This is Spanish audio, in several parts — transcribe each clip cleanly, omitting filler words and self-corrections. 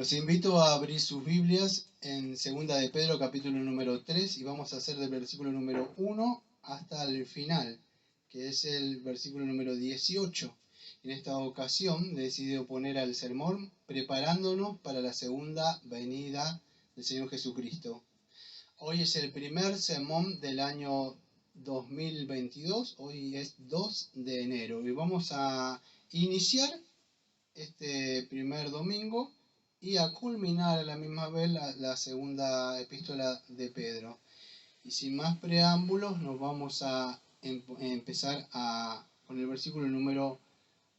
Los invito a abrir sus Biblias en Segunda de Pedro, capítulo número 3, y vamos a hacer del versículo número 1 hasta el final, que es el versículo número 18. En esta ocasión he decidido poner al sermón preparándonos para la segunda venida del Señor Jesucristo. Hoy es el primer sermón del año 2022, hoy es 2 de enero, y vamos a iniciar este primer domingo y a culminar a la misma vez la segunda epístola de Pedro. Y sin más preámbulos, nos vamos a empezar con el versículo número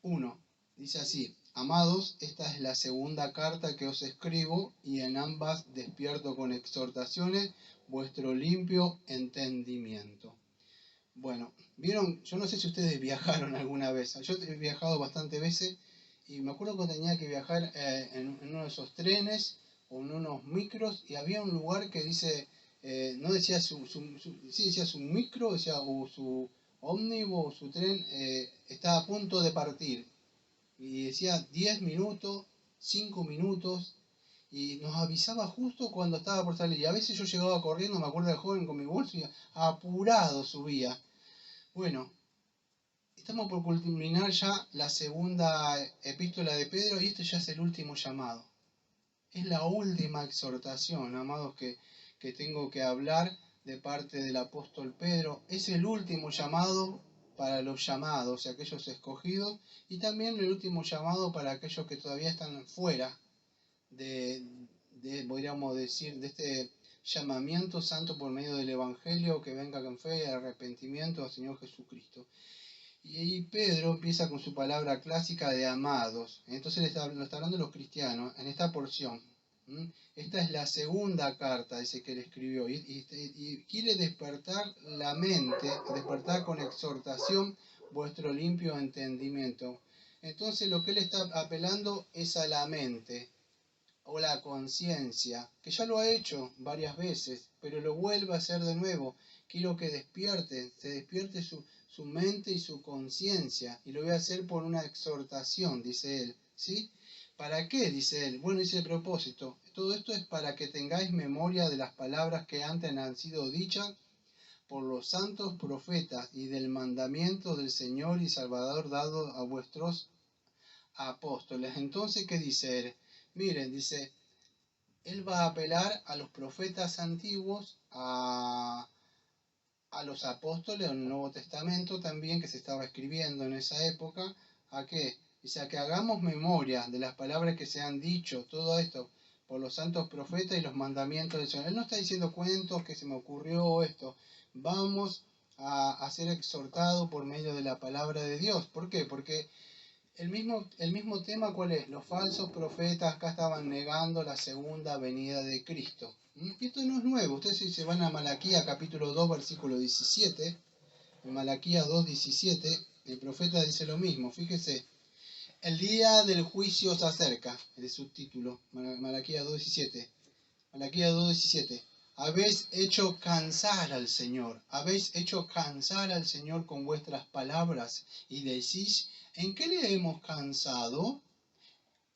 1. Dice así: Amados, esta es la segunda carta que os escribo, y en ambas despierto con exhortaciones vuestro limpio entendimiento. Bueno, vieron, yo no sé si ustedes viajaron alguna vez. Yo he viajado bastantes veces. Y me acuerdo que tenía que viajar en uno de esos trenes o en unos micros, y había un lugar que dice, no decía sí decía su micro, decía, o su ómnibus, o su tren, está a punto de partir. Y decía 10 minutos, 5 minutos, y nos avisaba justo cuando estaba por salir. Y a veces yo llegaba corriendo, me acuerdo del joven con mi bolso, y apurado subía. Bueno, estamos por culminar ya la segunda epístola de Pedro, y este ya es el último llamado. Es la última exhortación, amados, que tengo que hablar de parte del apóstol Pedro. Es el último llamado para los llamados, aquellos escogidos, y también el último llamado para aquellos que todavía están fuera podríamos decir, de este llamamiento santo por medio del Evangelio, que venga con fe y arrepentimiento al Señor Jesucristo. Y Pedro empieza con su palabra clásica de amados. Entonces lo está hablando de los cristianos en esta porción. Esta es la segunda carta, dice, que él escribió. Y quiere despertar la mente, despertar con exhortación vuestro limpio entendimiento. Entonces lo que él está apelando es a la mente o la conciencia, que ya lo ha hecho varias veces, pero lo vuelve a hacer de nuevo. Quiero que se despierte su mente y su conciencia, y lo voy a hacer por una exhortación, dice él, ¿sí? ¿Para qué? Dice él. Bueno, dice el propósito. Todo esto es para que tengáis memoria de las palabras que antes han sido dichas por los santos profetas y del mandamiento del Señor y Salvador dado a vuestros apóstoles. Entonces, ¿qué dice él? Miren, dice, él va a apelar a los profetas antiguos, a los apóstoles del Nuevo Testamento también, que se estaba escribiendo en esa época. ¿A qué? Dice, a que hagamos memoria de las palabras que se han dicho, todo esto, por los santos profetas y los mandamientos del Señor. Él no está diciendo cuentos, que se me ocurrió esto. Vamos a ser exhortados por medio de la palabra de Dios. ¿Por qué? Porque el mismo tema, ¿cuál es? Los falsos profetas acá estaban negando la segunda venida de Cristo. Y esto no es nuevo. Ustedes, si se van a Malaquías capítulo 2, versículo 17, en Malaquías 2, 17, el profeta dice lo mismo. Fíjese, el día del juicio se acerca, el subtítulo, Malaquías 2, 17. Malaquías 2, 17. Habéis hecho cansar al Señor, con vuestras palabras, y decís, ¿en qué le hemos cansado?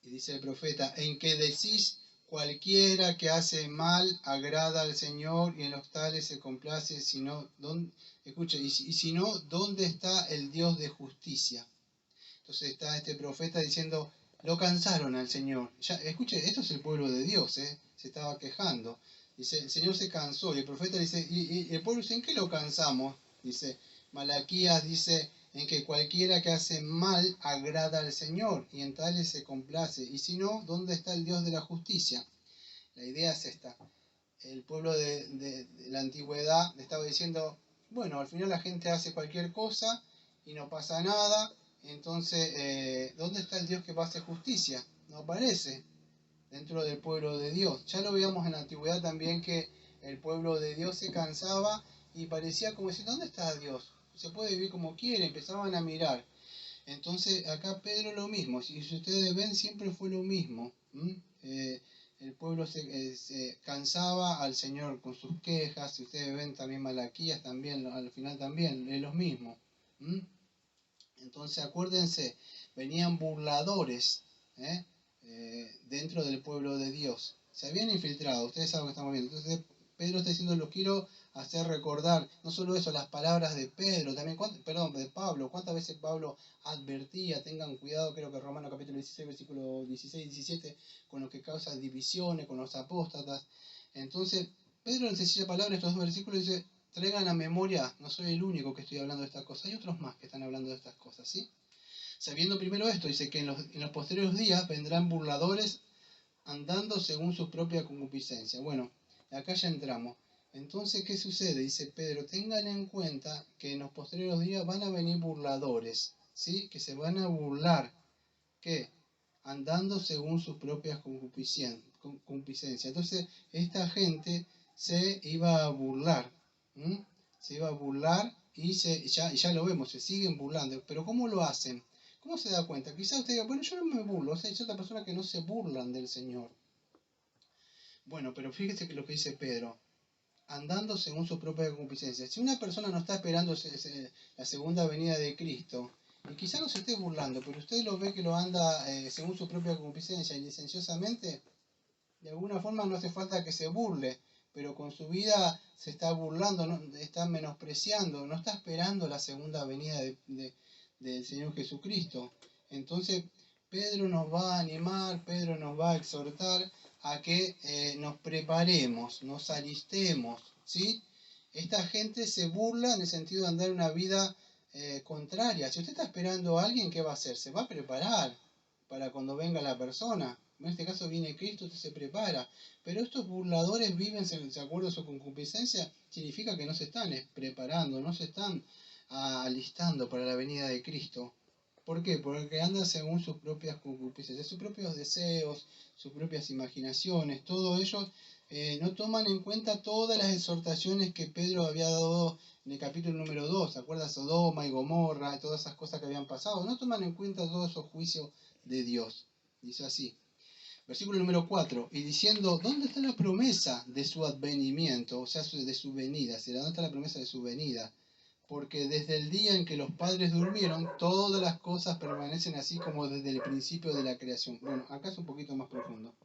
Y dice el profeta, en que decís, cualquiera que hace mal agrada al Señor, y en los tales se complace, si no, ¿dónde está el Dios de justicia? Entonces está este profeta diciendo, lo cansaron al Señor. Ya, escuche, esto es el pueblo de Dios, se estaba quejando. Dice, el Señor se cansó, y el profeta dice, ¿y el pueblo dice, en qué lo cansamos? Dice, Malaquías dice, en que cualquiera que hace mal agrada al Señor, y en tales se complace. Y si no, ¿dónde está el Dios de la justicia? La idea es esta. El pueblo de la antigüedad le estaba diciendo, bueno, al final la gente hace cualquier cosa y no pasa nada. Entonces, ¿dónde está el Dios que va a hacer justicia? No aparece dentro del pueblo de Dios. Ya lo veíamos en la antigüedad también, que el pueblo de Dios se cansaba y parecía como decir, ¿dónde está Dios? Se puede vivir como quiere, empezaban a mirar. Entonces, acá Pedro lo mismo, si ustedes ven, siempre fue lo mismo. El pueblo se cansaba al Señor con sus quejas. Si ustedes ven también Malaquías, también al final también es lo mismo. Entonces acuérdense, venían burladores, dentro del pueblo de Dios. Se habían infiltrado, ustedes saben lo que estamos viendo. Entonces Pedro está diciendo, los quiero hacer recordar, no solo eso, las palabras de Pedro, también, de Pablo, cuántas veces Pablo advertía, tengan cuidado, creo que Romanos capítulo 16, versículo 16 y 17, con lo que causa divisiones, con los apóstatas. Entonces, Pedro en sencilla palabra, estos dos versículos dice, traigan a memoria, no soy el único que estoy hablando de estas cosas, hay otros más que están hablando de estas cosas, ¿sí? Sabiendo primero esto, dice que en los posteriores días vendrán burladores andando según su propia concupiscencia. Bueno, acá ya entramos. Entonces, ¿qué sucede? Dice Pedro, tengan en cuenta que en los posteriores días van a venir burladores, ¿sí? Que se van a burlar. ¿Qué? Andando según sus propias concupiscencias. Entonces, esta gente se iba a burlar. ¿M? Se iba a burlar y ya lo vemos, se siguen burlando. Pero ¿cómo lo hacen? ¿Cómo se da cuenta? Quizás usted diga, bueno, yo no me burlo, o sea, hay ciertas personas que no se burlan del Señor. Bueno, pero fíjese que lo que dice Pedro, andando según su propia concupiscencia. Si una persona no está esperando la segunda venida de Cristo, y quizás no se esté burlando, pero usted lo ve que lo anda según su propia concupiscencia y licenciosamente, de alguna forma no hace falta que se burle, pero con su vida se está burlando, ¿no? Está menospreciando, no está esperando la segunda venida del Señor Jesucristo. Entonces, Pedro nos va a animar, Pedro nos va a exhortar a que nos preparemos, nos alistemos, ¿sí? Esta gente se burla en el sentido de andar una vida contraria. Si usted está esperando a alguien, ¿qué va a hacer? Se va a preparar para cuando venga la persona. En este caso viene Cristo, usted se prepara. Pero estos burladores viven de acuerdo a su concupiscencia, significa que no se están preparando, no se están alistando para la venida de Cristo. ¿Por qué? Porque andan según sus propias concupiscencias, sus propios deseos, sus propias imaginaciones, todo ello no toman en cuenta todas las exhortaciones que Pedro había dado en el capítulo número 2, ¿se acuerda? Sodoma y Gomorra, todas esas cosas que habían pasado, no toman en cuenta todos esos juicios de Dios. Dice así, versículo número 4, y diciendo, ¿dónde está la promesa de su advenimiento? O sea, de su venida, ¿dónde está la promesa de su venida? Porque desde el día en que los padres durmieron, todas las cosas permanecen así como desde el principio de la creación. Bueno, acá es un poquito más profundo.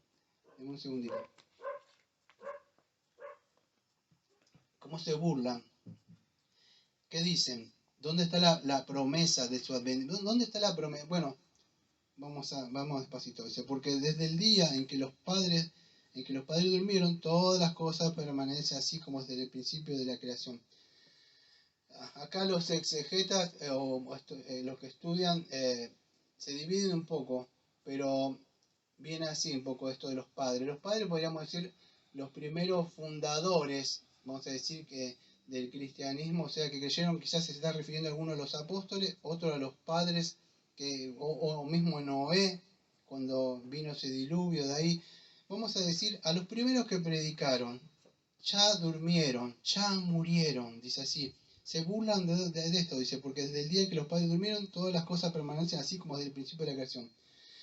Deme un segundito. ¿Cómo se burlan? ¿Qué dicen? ¿Dónde está la promesa de su advenimiento? ¿Dónde está la promesa? Bueno, vamos despacito. Dice, porque desde el día en que los padres durmieron, todas las cosas permanecen así como desde el principio de la creación. Acá los exegetas los que estudian se dividen un poco, pero viene así un poco esto de los padres. Los padres podríamos decir los primeros fundadores, vamos a decir que del cristianismo, o sea que creyeron, quizás se está refiriendo a algunos de los apóstoles, otros a los padres, o mismo Noé, cuando vino ese diluvio de ahí. Vamos a decir a los primeros que predicaron, ya durmieron, ya murieron, dice así. Se burlan de esto, dice, porque desde el día en que los padres durmieron, todas las cosas permanecen así como desde el principio de la creación.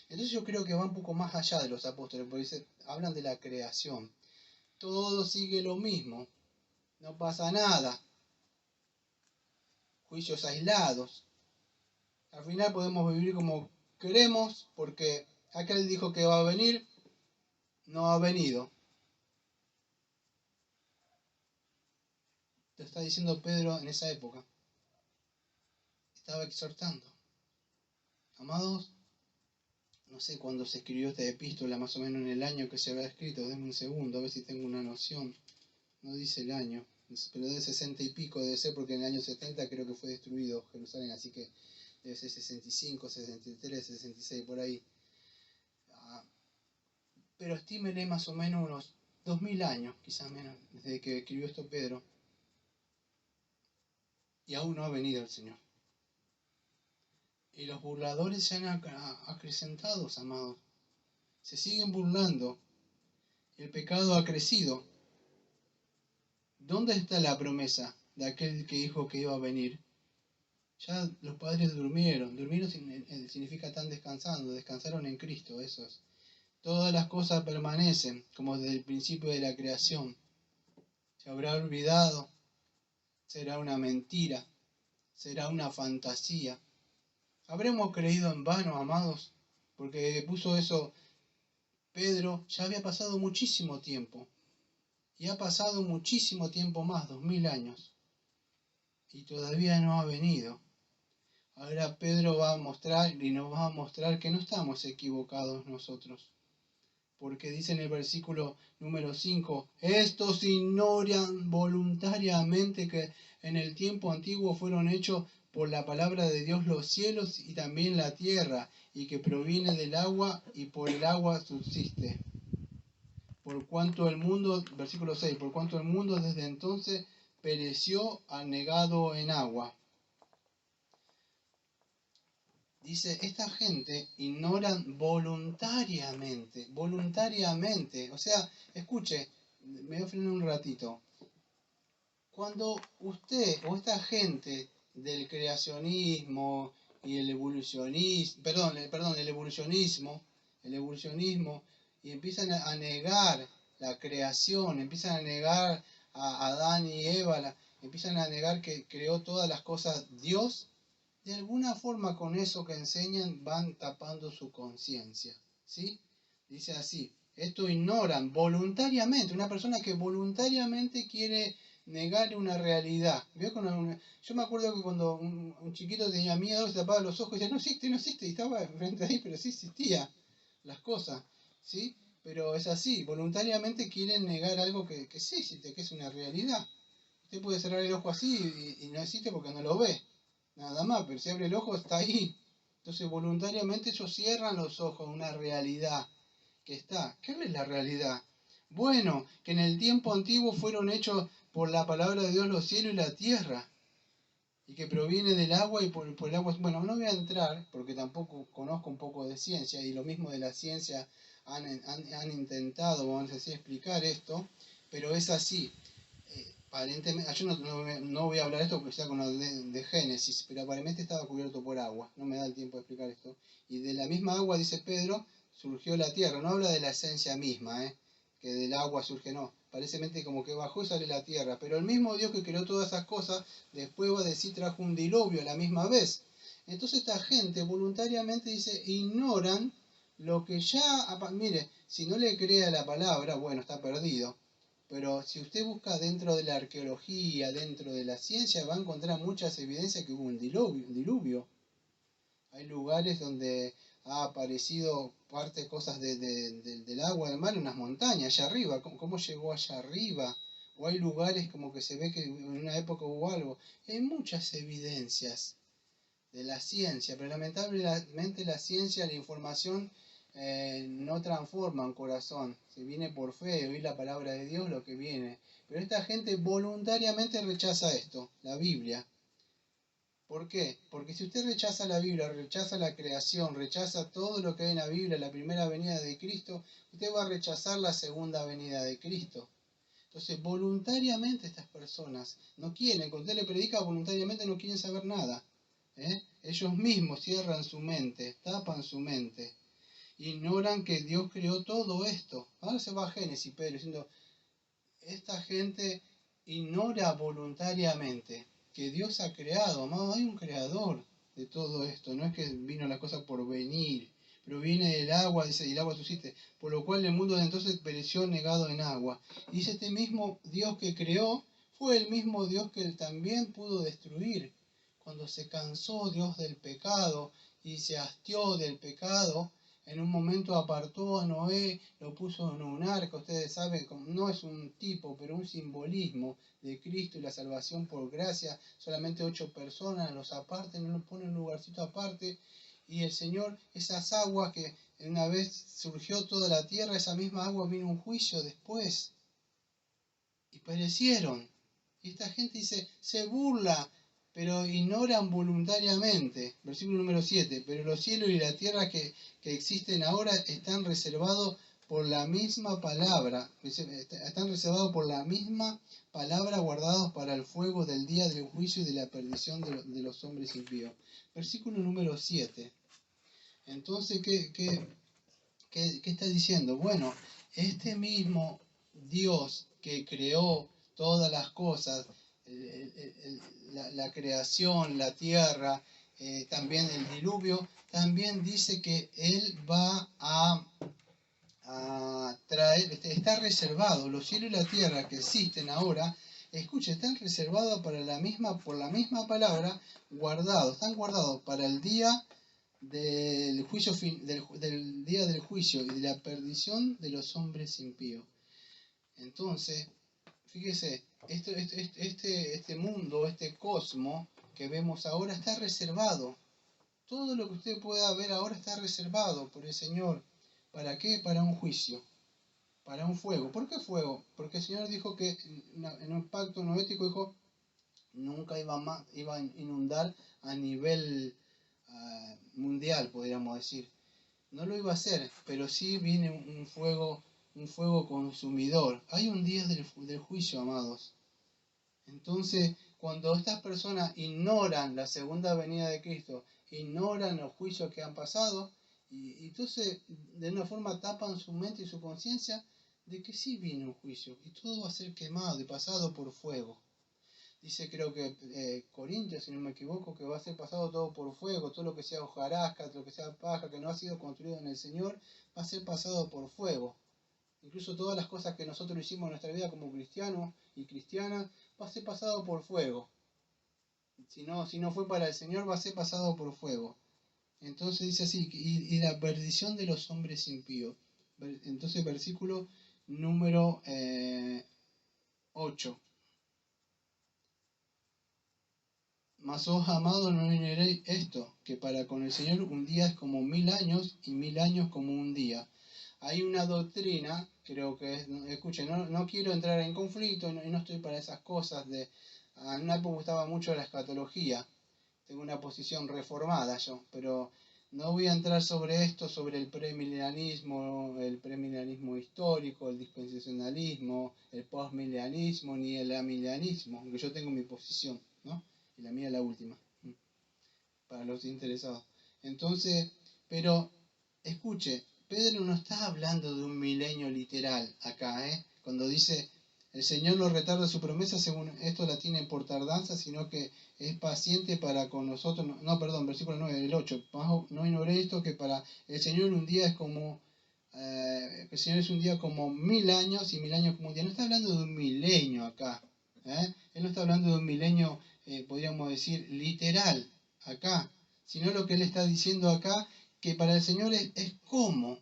Entonces yo creo que va un poco más allá de los apóstoles, porque hablan de la creación. Todo sigue lo mismo, no pasa nada. Juicios aislados. Al final podemos vivir como queremos, porque aquel dijo que va a venir, no ha venido. Lo está diciendo Pedro en esa época. Estaba exhortando. Amados, no sé cuándo se escribió esta epístola, más o menos en el año que se había escrito, denme un segundo, a ver si tengo una noción. No dice el año, pero de 60 y pico debe ser, porque en el año 70 creo que fue destruido Jerusalén, así que debe ser 65, 63, 66, por ahí. Pero estímele más o menos unos 2000 años, quizás menos, desde que escribió esto Pedro. Y aún no ha venido el Señor. Y los burladores se han acrecentado, amados. Se siguen burlando. El pecado ha crecido. ¿Dónde está la promesa de aquel que dijo que iba a venir? Ya los padres durmieron. Durmieron significa están descansando. Descansaron en Cristo, esos. Todas las cosas permanecen como desde el principio de la creación. Se habrá olvidado. Será una mentira. Será una fantasía. ¿Habremos creído en vano, amados? Porque puso eso Pedro ya había pasado muchísimo tiempo. Y ha pasado muchísimo tiempo más, 2000 años. Y todavía no ha venido. Ahora Pedro va a mostrar y nos va a mostrar que no estamos equivocados nosotros. Porque dice en el versículo número 5, estos ignoran voluntariamente que en el tiempo antiguo fueron hechos por la palabra de Dios los cielos y también la tierra, y que proviene del agua y por el agua subsiste. Por cuanto el mundo, versículo 6, por cuanto el mundo desde entonces pereció anegado en agua. Dice, esta gente ignoran voluntariamente. O sea, escuche, me voy a frenar un ratito. Cuando usted o esta gente del creacionismo y el evolucionismo, el evolucionismo, y empiezan a negar la creación, empiezan a negar a Adán y Eva, empiezan a negar que creó todas las cosas Dios, de alguna forma con eso que enseñan van tapando su conciencia, ¿sí? Dice así, esto ignoran voluntariamente, una persona que voluntariamente quiere negar una realidad. Yo me acuerdo que cuando un chiquito tenía miedo, se tapaba los ojos y decía, no existe, y estaba frente ahí, pero sí existía las cosas, ¿sí? Pero es así, voluntariamente quieren negar algo que sí existe, que es una realidad. Usted puede cerrar el ojo así y no existe porque no lo ve, nada más, pero si abre el ojo está ahí. Entonces voluntariamente ellos cierran los ojos a una realidad que está. ¿Qué es la realidad? Bueno, que en el tiempo antiguo fueron hechos por la palabra de Dios los cielos y la tierra, y que proviene del agua y por el agua. Bueno, no voy a entrar, porque tampoco conozco un poco de ciencia, y lo mismo de la ciencia han intentado, vamos a decir, explicar esto, pero es así. Aparentemente, yo no voy a hablar de esto porque sea con lo de Génesis, pero aparentemente estaba cubierto por agua, no me da el tiempo de explicar esto. Y de la misma agua, dice Pedro, surgió la tierra, no habla de la esencia misma, que del agua surge, no, parece como que bajó y sale la tierra, pero el mismo Dios que creó todas esas cosas, después va a decir trajo un diluvio a la misma vez. Entonces esta gente voluntariamente dice, ignoran lo que ya, mire, si no le crea la palabra, bueno, está perdido. Pero si usted busca dentro de la arqueología, dentro de la ciencia, va a encontrar muchas evidencias que hubo un diluvio. Hay lugares donde ha aparecido cosas del agua del mar, unas montañas allá arriba. ¿Cómo llegó allá arriba? O hay lugares como que se ve que en una época hubo algo. Hay muchas evidencias de la ciencia, pero lamentablemente la ciencia, la información no transforma un corazón. Se viene por fe, oír la palabra de Dios, lo que viene. Pero esta gente voluntariamente rechaza esto, la Biblia. ¿Por qué? Porque si usted rechaza la Biblia, rechaza la creación, rechaza todo lo que hay en la Biblia, la primera venida de Cristo, usted va a rechazar la segunda venida de Cristo. Entonces, voluntariamente estas personas no quieren, cuando usted le predica voluntariamente no quieren saber nada. Ellos mismos cierran su mente, tapan su mente, ignoran que Dios creó todo esto. Ahora se va a Génesis, Pedro, diciendo, esta gente ignora voluntariamente que Dios ha creado. Amado, hay un creador de todo esto, no es que vino la cosa por venir, pero viene del agua, dice, y el agua subsiste, por lo cual el mundo de entonces pereció negado en agua. Y dice, este mismo Dios que creó fue el mismo Dios que él también pudo destruir. Cuando se cansó Dios del pecado y se hastió del pecado, en un momento apartó a Noé, lo puso en un arca. Ustedes saben, no es un tipo, pero un simbolismo de Cristo y la salvación por gracia. Solamente 8 personas los aparten, los pone en un lugarcito aparte. Y el Señor, esas aguas que una vez surgió toda la tierra, esa misma agua vino un juicio después. Y perecieron. Y esta gente dice, se burla, pero ignoran voluntariamente. Versículo número 7. Pero los cielos y la tierra que existen ahora están reservados por la misma palabra. Están reservados por la misma palabra, guardados para el fuego del día del juicio y de la perdición de los hombres impíos. Versículo número 7. Entonces, ¿qué está diciendo? Bueno, este mismo Dios que creó todas las cosas, la creación, la tierra, también el diluvio, también dice que Él va a a traer, está reservado, los cielos y la tierra que existen ahora, escuche, están reservados para por la misma palabra, guardados, están guardados para el día del juicio del día del juicio y de la perdición de los hombres impíos. Entonces, fíjese, este mundo, este cosmos que vemos ahora está reservado. Todo lo que usted pueda ver ahora está reservado por el Señor. ¿Para qué? Para un juicio, para un fuego. ¿Por qué fuego? Porque el Señor dijo que en un pacto noético dijo nunca iba a inundar a nivel mundial, podríamos decir. No lo iba a hacer, pero sí viene un fuego consumidor. Hay un día del juicio, amados. Entonces, cuando estas personas ignoran la segunda venida de Cristo, ignoran los juicios que han pasado, y entonces de una forma tapan su mente y su conciencia de que sí viene un juicio, y todo va a ser quemado y pasado por fuego. Dice, creo que Corintios, si no me equivoco, que va a ser pasado todo por fuego, todo lo que sea hojarasca, todo lo que sea paja, que no ha sido construido en el Señor, va a ser pasado por fuego. Incluso todas las cosas que nosotros hicimos en nuestra vida como cristianos y cristianas, va a ser pasado por fuego. Si no fue para el Señor, va a ser pasado por fuego. Entonces dice así, y la perdición de los hombres impíos. Entonces versículo número 8. Mas os amados no ignoréis esto, que para con el Señor un día es como 1000 años y 1000 años como un día. Hay una doctrina, creo que es, escuchen, no quiero entrar en conflicto y no estoy para esas cosas de... En una época me gustaba mucho la escatología, tengo una posición reformada yo, pero no voy a entrar sobre esto, sobre el premilenialismo histórico, el dispensacionalismo, el postmilenialismo, ni el amilenialismo, aunque yo tengo mi posición, ¿no? Y la mía es la última, para los interesados. Entonces, pero escuche, Pedro no está hablando de un milenio literal acá, ¿eh? Cuando dice, el Señor no retarda su promesa, según esto la tiene por tardanza, sino que es paciente para con nosotros. No, perdón, versículo 9, el 8. No ignoré esto, que para el Señor un día es como... el Señor es un día como 1000 años y 1000 años como un día. No está hablando de un milenio acá. Él no está hablando de un milenio, podríamos decir, literal acá, sino lo que él está diciendo acá, que para el Señor es como,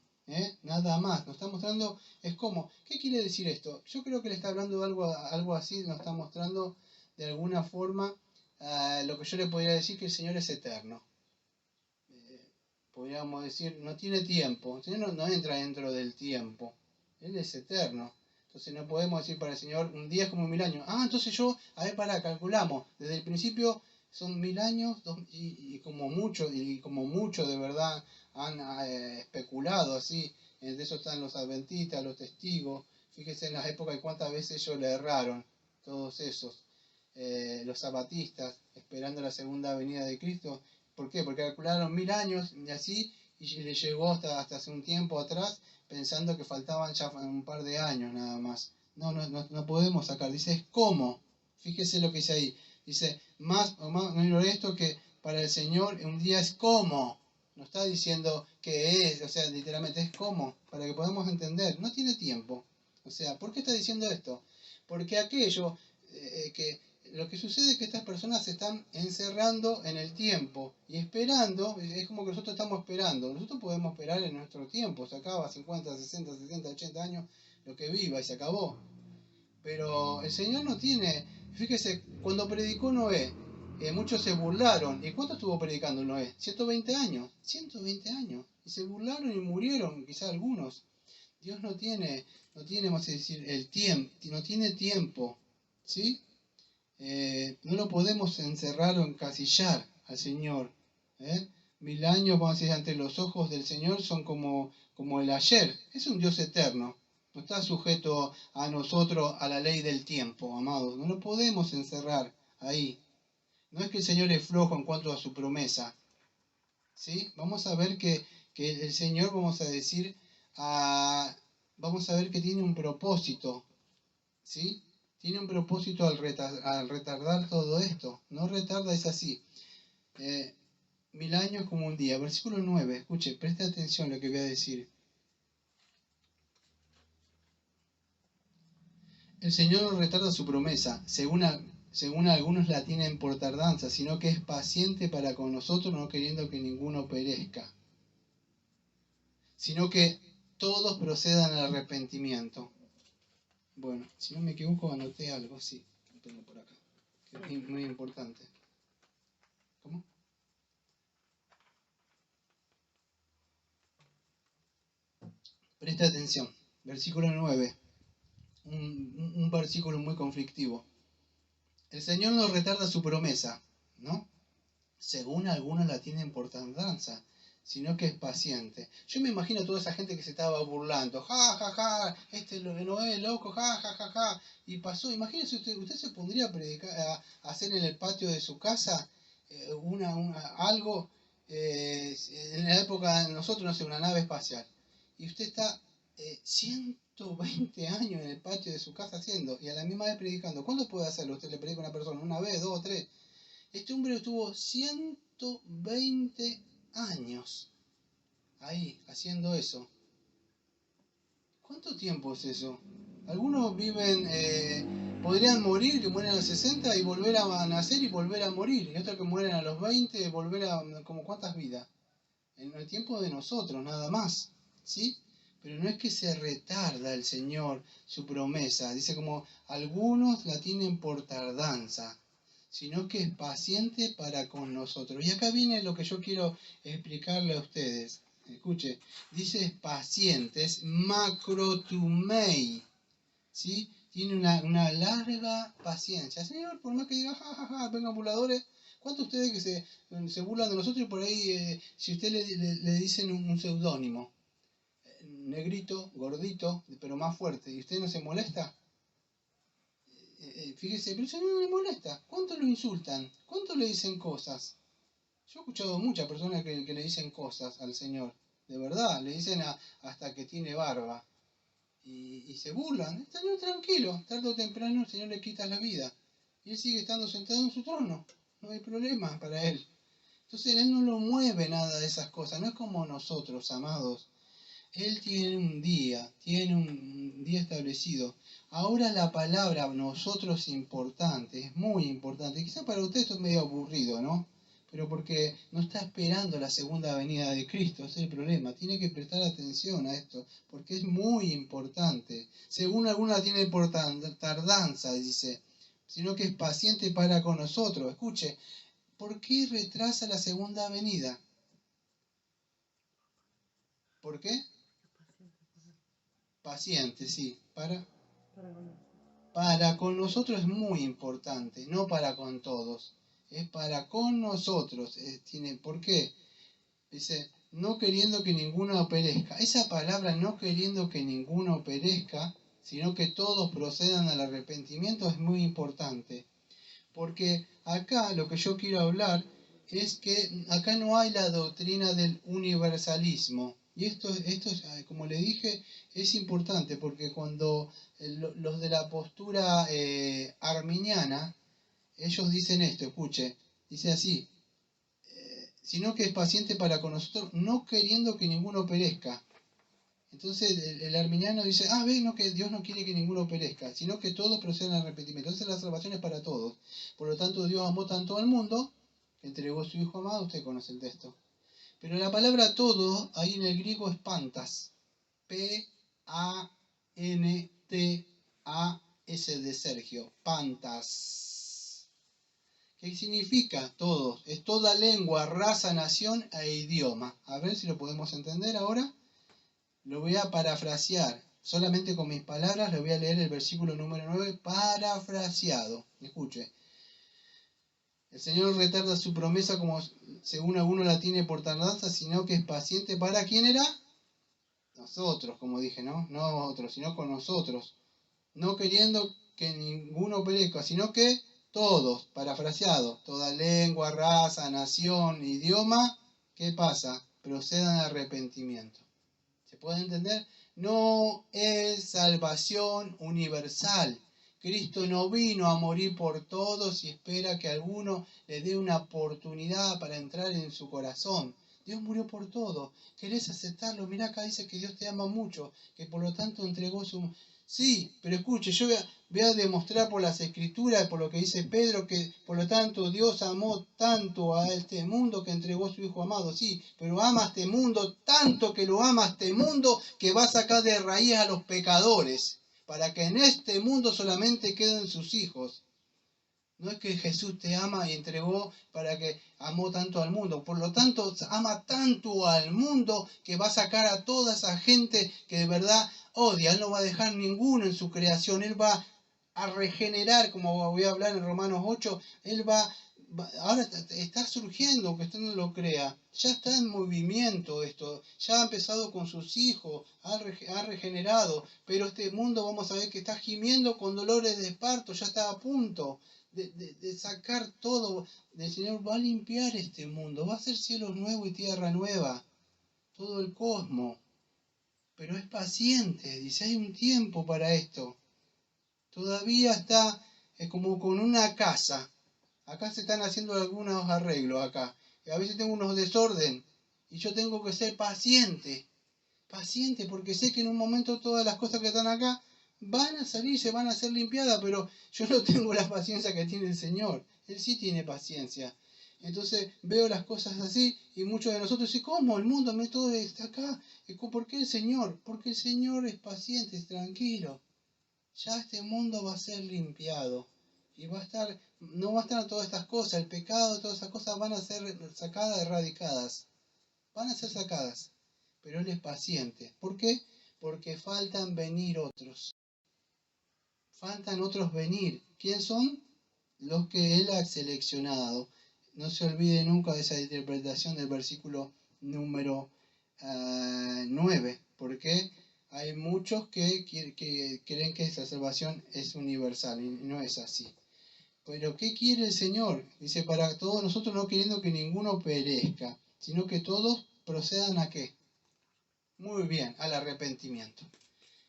nada más, nos está mostrando, es como. ¿Qué quiere decir esto? Yo creo que le está hablando de algo así, nos está mostrando de alguna forma lo que yo le podría decir, que el Señor es eterno. Podríamos decir, no tiene tiempo, el Señor no entra dentro del tiempo, Él es eterno. Entonces no podemos decir para el Señor, un día es como 1000 años. Entonces a ver, calculamos, desde el principio son 1000 años y como mucho de verdad han especulado así. De eso están los adventistas, los testigos. Fíjese en las épocas y cuántas veces ellos le erraron, todos esos. Los zapatistas, esperando la segunda venida de Cristo. ¿Por qué? Porque calcularon 1000 años y así, y le llegó hasta hace un tiempo atrás, pensando que faltaban ya un par de años nada más. No podemos sacar. Dice, ¿cómo? Fíjese lo que dice ahí. Dice, más no ignore esto, que para el Señor un día es como. No está diciendo que es, o sea, literalmente es como, para que podamos entender. No tiene tiempo. O sea, ¿por qué está diciendo esto? Porque aquello que lo que sucede es que estas personas se están encerrando en el tiempo y esperando, es como que nosotros estamos esperando. Nosotros podemos esperar en nuestro tiempo, se acaba 50, 60, 70, 80 años, lo que viva y se acabó. Pero el Señor no tiene, fíjese, cuando predicó Noé, muchos se burlaron. ¿Y cuánto estuvo predicando Noé? 120 años, 120 años. Y se burlaron y murieron, quizá algunos. Dios no tiene, vamos a decir, el tiempo, no tiene tiempo, ¿sí? No lo podemos encerrar o encasillar al Señor. 1000 años, vamos a decir, ante los ojos del Señor son como el ayer. Es un Dios eterno. No está sujeto a nosotros, a la ley del tiempo, amados. No lo podemos encerrar ahí. No es que el Señor es flojo en cuanto a su promesa. ¿Sí? Vamos a ver que el Señor, vamos a decir, vamos a ver que tiene un propósito. ¿Sí? Tiene un propósito al retardar todo esto. No retarda, es así. 1000 años como un día. Versículo 9. Escuche, preste atención a lo que voy a decir. El Señor no retarda su promesa, según algunos la tienen por tardanza, sino que es paciente para con nosotros, no queriendo que ninguno perezca, sino que todos procedan al arrepentimiento. Bueno, si no me equivoco, anoté algo, sí, lo tengo por acá, que es muy importante. ¿Cómo? Presta atención, versículo 9, un versículo muy conflictivo. El Señor no retarda su promesa, ¿no? Según algunos la tienen por tardanza, sino que es paciente. Yo me imagino a toda esa gente que se estaba burlando, ja, ja, ja, Noé loco, ja, ja, ja, ja, y pasó. Imagínese usted se pondría a predicar, a hacer en el patio de su casa algo, en la época de nosotros, no sé, una nave espacial, y usted está 120 años en el patio de su casa haciendo, y a la misma vez predicando. ¿Cuándo puede hacerlo? Usted le predica a una persona, una vez, dos, tres. Este hombre estuvo 120 años ahí haciendo eso. ¿Cuánto tiempo es eso? Algunos viven, podrían morir, que mueren a los 60 y volver a nacer y volver a morir. Y otros que mueren a los 20 y volver a... ¿Como cuántas vidas? En el tiempo de nosotros, nada más. ¿Sí? Pero no es que se retarda el Señor su promesa. Dice como algunos la tienen por tardanza, sino que es paciente para con nosotros. Y acá viene lo que yo quiero explicarle a ustedes. Escuche, dice paciente, es macrotumei, ¿sí? Tiene una larga paciencia. Señor, por más que diga, ja, ja, ja, vengan burladores, ¿cuántos de ustedes que se burlan de nosotros y por ahí, si usted le dicen un seudónimo, negrito, gordito, pero más fuerte, y usted no se molesta? Fíjese, pero eso no le molesta. ¿Cuánto lo insultan? ¿Cuánto le dicen cosas? Yo he escuchado muchas personas que le dicen cosas al Señor. De verdad, le dicen hasta que tiene barba. Y se burlan. Está tranquilo. Tarde o temprano el Señor le quita la vida. Y él sigue estando sentado en su trono. No hay problema para él. Entonces él no lo mueve nada de esas cosas. No es como nosotros, amados. Él tiene un día establecido. Ahora la palabra nosotros es importante, es muy importante. Quizá para usted esto es medio aburrido, ¿no? Pero porque no está esperando la segunda venida de Cristo, ese es el problema. Tiene que prestar atención a esto, porque es muy importante. Según algunos la tiene por tardanza, dice, sino que es paciente para con nosotros. Escuche, ¿por qué retrasa la segunda venida? ¿Por qué? Paciente, sí. Para con nosotros es muy importante, no para con todos. Es para con nosotros. ¿Por qué? Dice, no queriendo que ninguno perezca. Esa palabra, no queriendo que ninguno perezca, sino que todos procedan al arrepentimiento, es muy importante. Porque acá lo que yo quiero hablar es que acá no hay la doctrina del universalismo. Y esto como le dije, es importante porque cuando los de la postura arminiana, ellos dicen esto, escuche, dice así, sino que es paciente para con nosotros, no queriendo que ninguno perezca. Entonces el arminiano dice, ve, no, que Dios no quiere que ninguno perezca, sino que todos procedan al arrepentimiento. Entonces la salvación es para todos. Por lo tanto, Dios amó tanto al mundo que entregó a su Hijo amado. Usted conoce el texto. Pero la palabra todo, ahí en el griego es pantas. P-A-N-T-A-S de Sergio. Pantas. ¿Qué significa todo? Es toda lengua, raza, nación e idioma. A ver si lo podemos entender ahora. Lo voy a parafrasear. Solamente con mis palabras le voy a leer el versículo número 9, parafraseado. Escuche. El Señor retarda su promesa como según alguno la tiene por tardanza, sino que es paciente para ¿quién era? Nosotros, como dije, ¿no? No otros, sino con nosotros. No queriendo que ninguno perezca, sino que todos, parafraseado, toda lengua, raza, nación, idioma, ¿qué pasa? Procedan al arrepentimiento. ¿Se puede entender? No es salvación universal. Cristo no vino a morir por todos y espera que alguno le dé una oportunidad para entrar en su corazón. Dios murió por todo. ¿Querés aceptarlo? Mirá, acá dice que Dios te ama mucho, que por lo tanto entregó Sí, pero escuche, yo voy a demostrar por las escrituras, por lo que dice Pedro, que por lo tanto Dios amó tanto a este mundo que entregó a su Hijo amado. Sí, pero ama a este mundo tanto que lo ama a este mundo que va a sacar de raíz a los pecadores, para que en este mundo solamente queden sus hijos. No es que Jesús te ama y entregó para que amó tanto al mundo. Por lo tanto, ama tanto al mundo que va a sacar a toda esa gente que de verdad odia. Él no va a dejar ninguno en su creación. Él va a regenerar, como voy a hablar en Romanos 8. Él ahora está surgiendo, que usted no lo crea. Ya está en movimiento esto. Ya ha empezado con sus hijos. Ha regenerado. Pero este mundo vamos a ver que está gimiendo con dolores de parto. Ya está a punto de sacar todo. El Señor va a limpiar este mundo, va a hacer cielos nuevos y tierra nueva, todo el cosmos. Pero es paciente, dice, hay un tiempo para esto. Todavía está como con una casa. Acá se están haciendo algunos arreglos acá. Y a veces tengo unos desorden. Y yo tengo que ser paciente. Paciente, porque sé que en un momento todas las cosas que están acá van a salir, se van a ser limpiadas, pero yo no tengo la paciencia que tiene el Señor. Él sí tiene paciencia. Entonces veo las cosas así y muchos de nosotros dicen, ¿cómo? El mundo me todo está acá. ¿Por qué el Señor? Porque el Señor es paciente, es tranquilo. Ya este mundo va a ser limpiado. Y va a estar, no va a estar todas estas cosas, el pecado, todas esas cosas van a ser sacadas, erradicadas. Van a ser sacadas. Pero Él es paciente. ¿Por qué? Porque faltan venir otros. Faltan otros venir. ¿Quién son? Los que Él ha seleccionado. No se olvide nunca de esa interpretación del versículo número 9. Porque hay muchos que creen que esa salvación es universal y no es así. Pero ¿qué quiere el Señor? Dice, para todos nosotros no queriendo que ninguno perezca, sino que todos procedan ¿a qué? Muy bien, al arrepentimiento.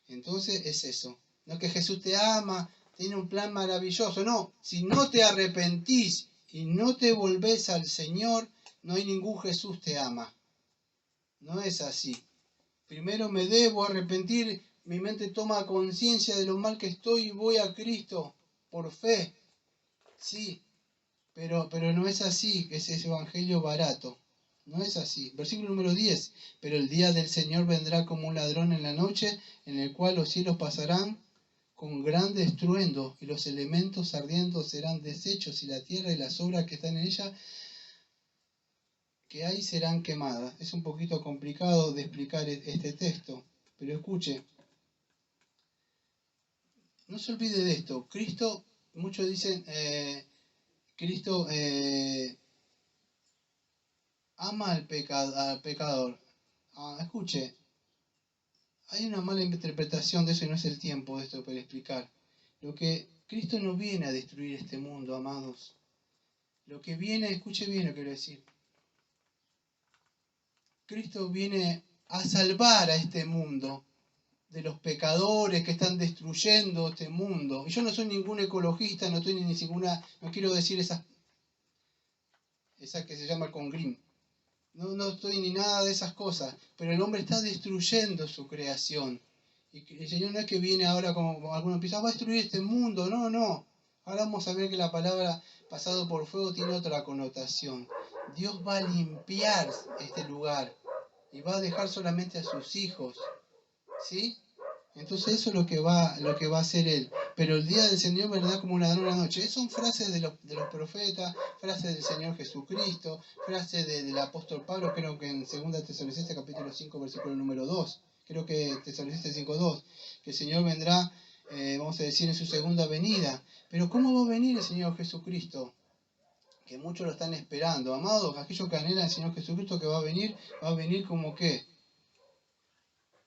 Entonces es eso. No es que Jesús te ama, tiene un plan maravilloso. No, si no te arrepentís y no te volvés al Señor, no hay ningún Jesús te ama. No es así. Primero me debo arrepentir, mi mente toma conciencia de lo mal que estoy y voy a Cristo por fe. Sí, pero no es así, que ese evangelio barato. No es así. Versículo número 10. Pero el día del Señor vendrá como un ladrón en la noche, en el cual los cielos pasarán con grande estruendo, y los elementos ardiendo serán deshechos, y la tierra y las obras que están en ella, que hay, serán quemadas. Es un poquito complicado de explicar este texto, pero escuche, no se olvide de esto. Cristo, muchos dicen, Cristo ama al pecador. Escuche, hay una mala interpretación de eso y no es el tiempo de esto para explicar. Lo que Cristo no viene a destruir este mundo, amados. Lo que viene, escuche bien lo que quiero decir. Cristo viene a salvar a este mundo de los pecadores que están destruyendo este mundo. Y yo no soy ningún ecologista, no estoy ni ninguna, no quiero decir esa que se llama Congrim. No estoy ni nada de esas cosas, pero el hombre está destruyendo su creación. Y el Señor no es que viene ahora como algunos piensan, va a destruir este mundo, no. Ahora vamos a ver que la palabra pasado por fuego tiene otra connotación. Dios va a limpiar este lugar y va a dejar solamente a sus hijos, ¿sí? Entonces eso es lo que va a hacer Él. Pero el día del Señor vendrá como un ladrón a la noche. Esas son frases de los profetas, frases del Señor Jesucristo, frases del apóstol Pablo, creo que en 2 Tesalonicenses capítulo 5, versículo número 2. Creo que Tesalonicenses 5:2, que el Señor vendrá, vamos a decir, en su segunda venida. Pero ¿cómo va a venir el Señor Jesucristo? Que muchos lo están esperando. Amados, aquellos que anhelan al Señor Jesucristo que va a venir como qué?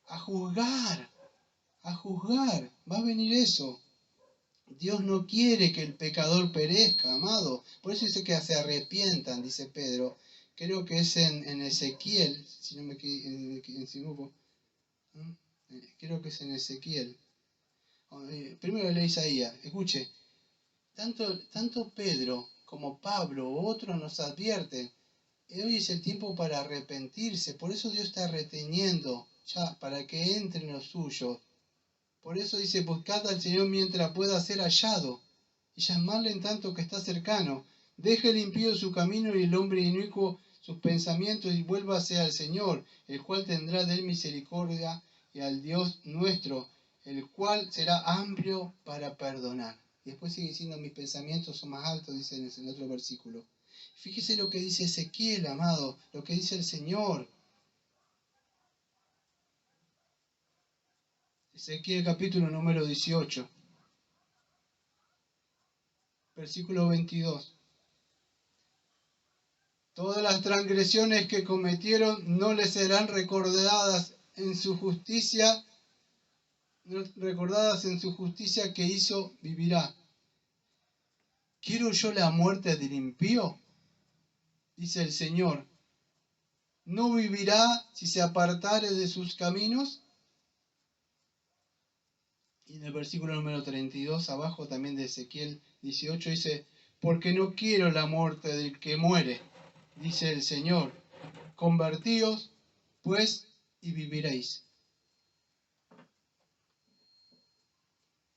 A juzgar. Va a venir eso. Dios no quiere que el pecador perezca, amado. Por eso dice que se arrepientan, dice Pedro. Creo que es en Ezequiel, si no me equivoco. Creo que es en Ezequiel. Primero lee Isaías. Escuche, tanto Pedro como Pablo u otros nos advierten. Hoy es el tiempo para arrepentirse. Por eso Dios está reteniendo ya, para que entren los suyos. Por eso dice, buscad al Señor mientras pueda ser hallado, y llamadle en tanto que está cercano. Deje el impío su camino y el hombre inicuo sus pensamientos, y vuélvase al Señor, el cual tendrá de él misericordia, y al Dios nuestro, el cual será amplio para perdonar. Y después sigue diciendo, mis pensamientos son más altos, dice en el otro versículo. Fíjese lo que dice Ezequiel, amado, lo que dice el Señor. Ezequiel capítulo número 18, versículo 22. Todas las transgresiones que cometieron no les serán recordadas en su justicia, que hizo, vivirá. ¿Quiero yo la muerte del impío? Dice el Señor. ¿No vivirá si se apartare de sus caminos? Y en el versículo número 32, abajo también de Ezequiel 18, dice, porque no quiero la muerte del que muere, dice el Señor. Convertíos, pues, y viviréis.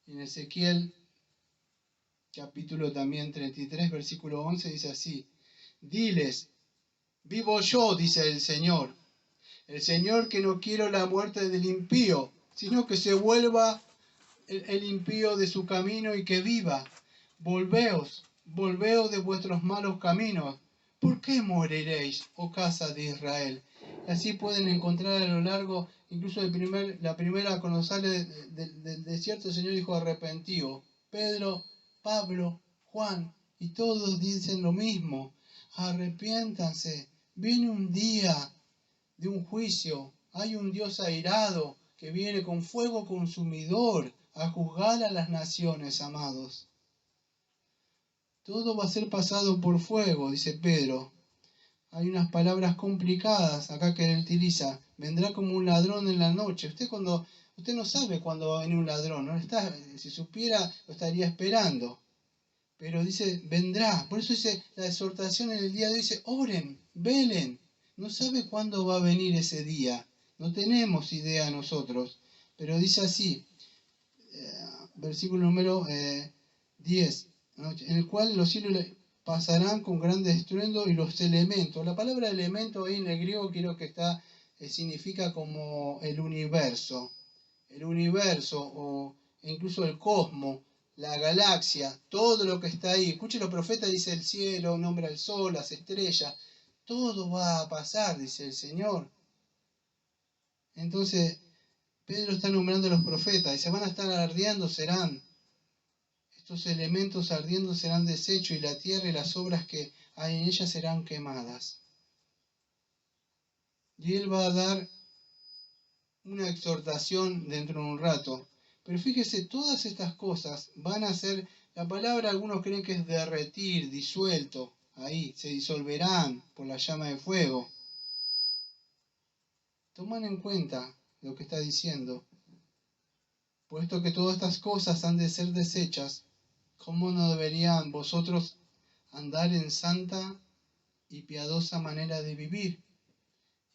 En Ezequiel, capítulo también 33, versículo 11, dice así, diles, vivo yo, dice el Señor que no quiero la muerte del impío, sino que se vuelva el impío de su camino y que viva. Volveos de vuestros malos caminos. ¿Por qué moriréis, oh casa de Israel? Así pueden encontrar a lo largo, incluso la primera cuando sale del desierto, el Señor dijo arrepentido. Pedro, Pablo, Juan, y todos dicen lo mismo. Arrepiéntanse. Viene un día de un juicio. Hay un Dios airado que viene con fuego consumidor a juzgar a las naciones, amados. Todo va a ser pasado por fuego, dice Pedro. Hay unas palabras complicadas acá que él utiliza. Vendrá como un ladrón en la noche. Usted no sabe cuándo va a venir un ladrón, ¿no? Si supiera, lo estaría esperando. Pero dice, vendrá. Por eso dice la exhortación en el día de hoy, dice, oren, velen. No sabe cuándo va a venir ese día. No tenemos idea nosotros. Pero dice así, versículo número 10, ¿no? En el cual los cielos pasarán con grande estruendo y los elementos. La palabra elemento ahí en el griego creo que significa como el universo. El universo o incluso el cosmos, la galaxia, todo lo que está ahí. Escuche, los profetas dice el cielo, nombra el sol, las estrellas. Todo va a pasar, dice el Señor. Entonces, Pedro está nombrando a los profetas y se van a estar ardiendo, estos elementos ardiendo serán deshechos y la tierra y las obras que hay en ella serán quemadas. Y él va a dar una exhortación dentro de un rato. Pero fíjese, todas estas cosas van a ser, la palabra algunos creen que es derretir, disuelto, ahí, se disolverán por la llama de fuego. Toman en cuenta lo que está diciendo. Puesto que todas estas cosas han de ser deshechas, ¿cómo no deberían vosotros andar en santa y piadosa manera de vivir?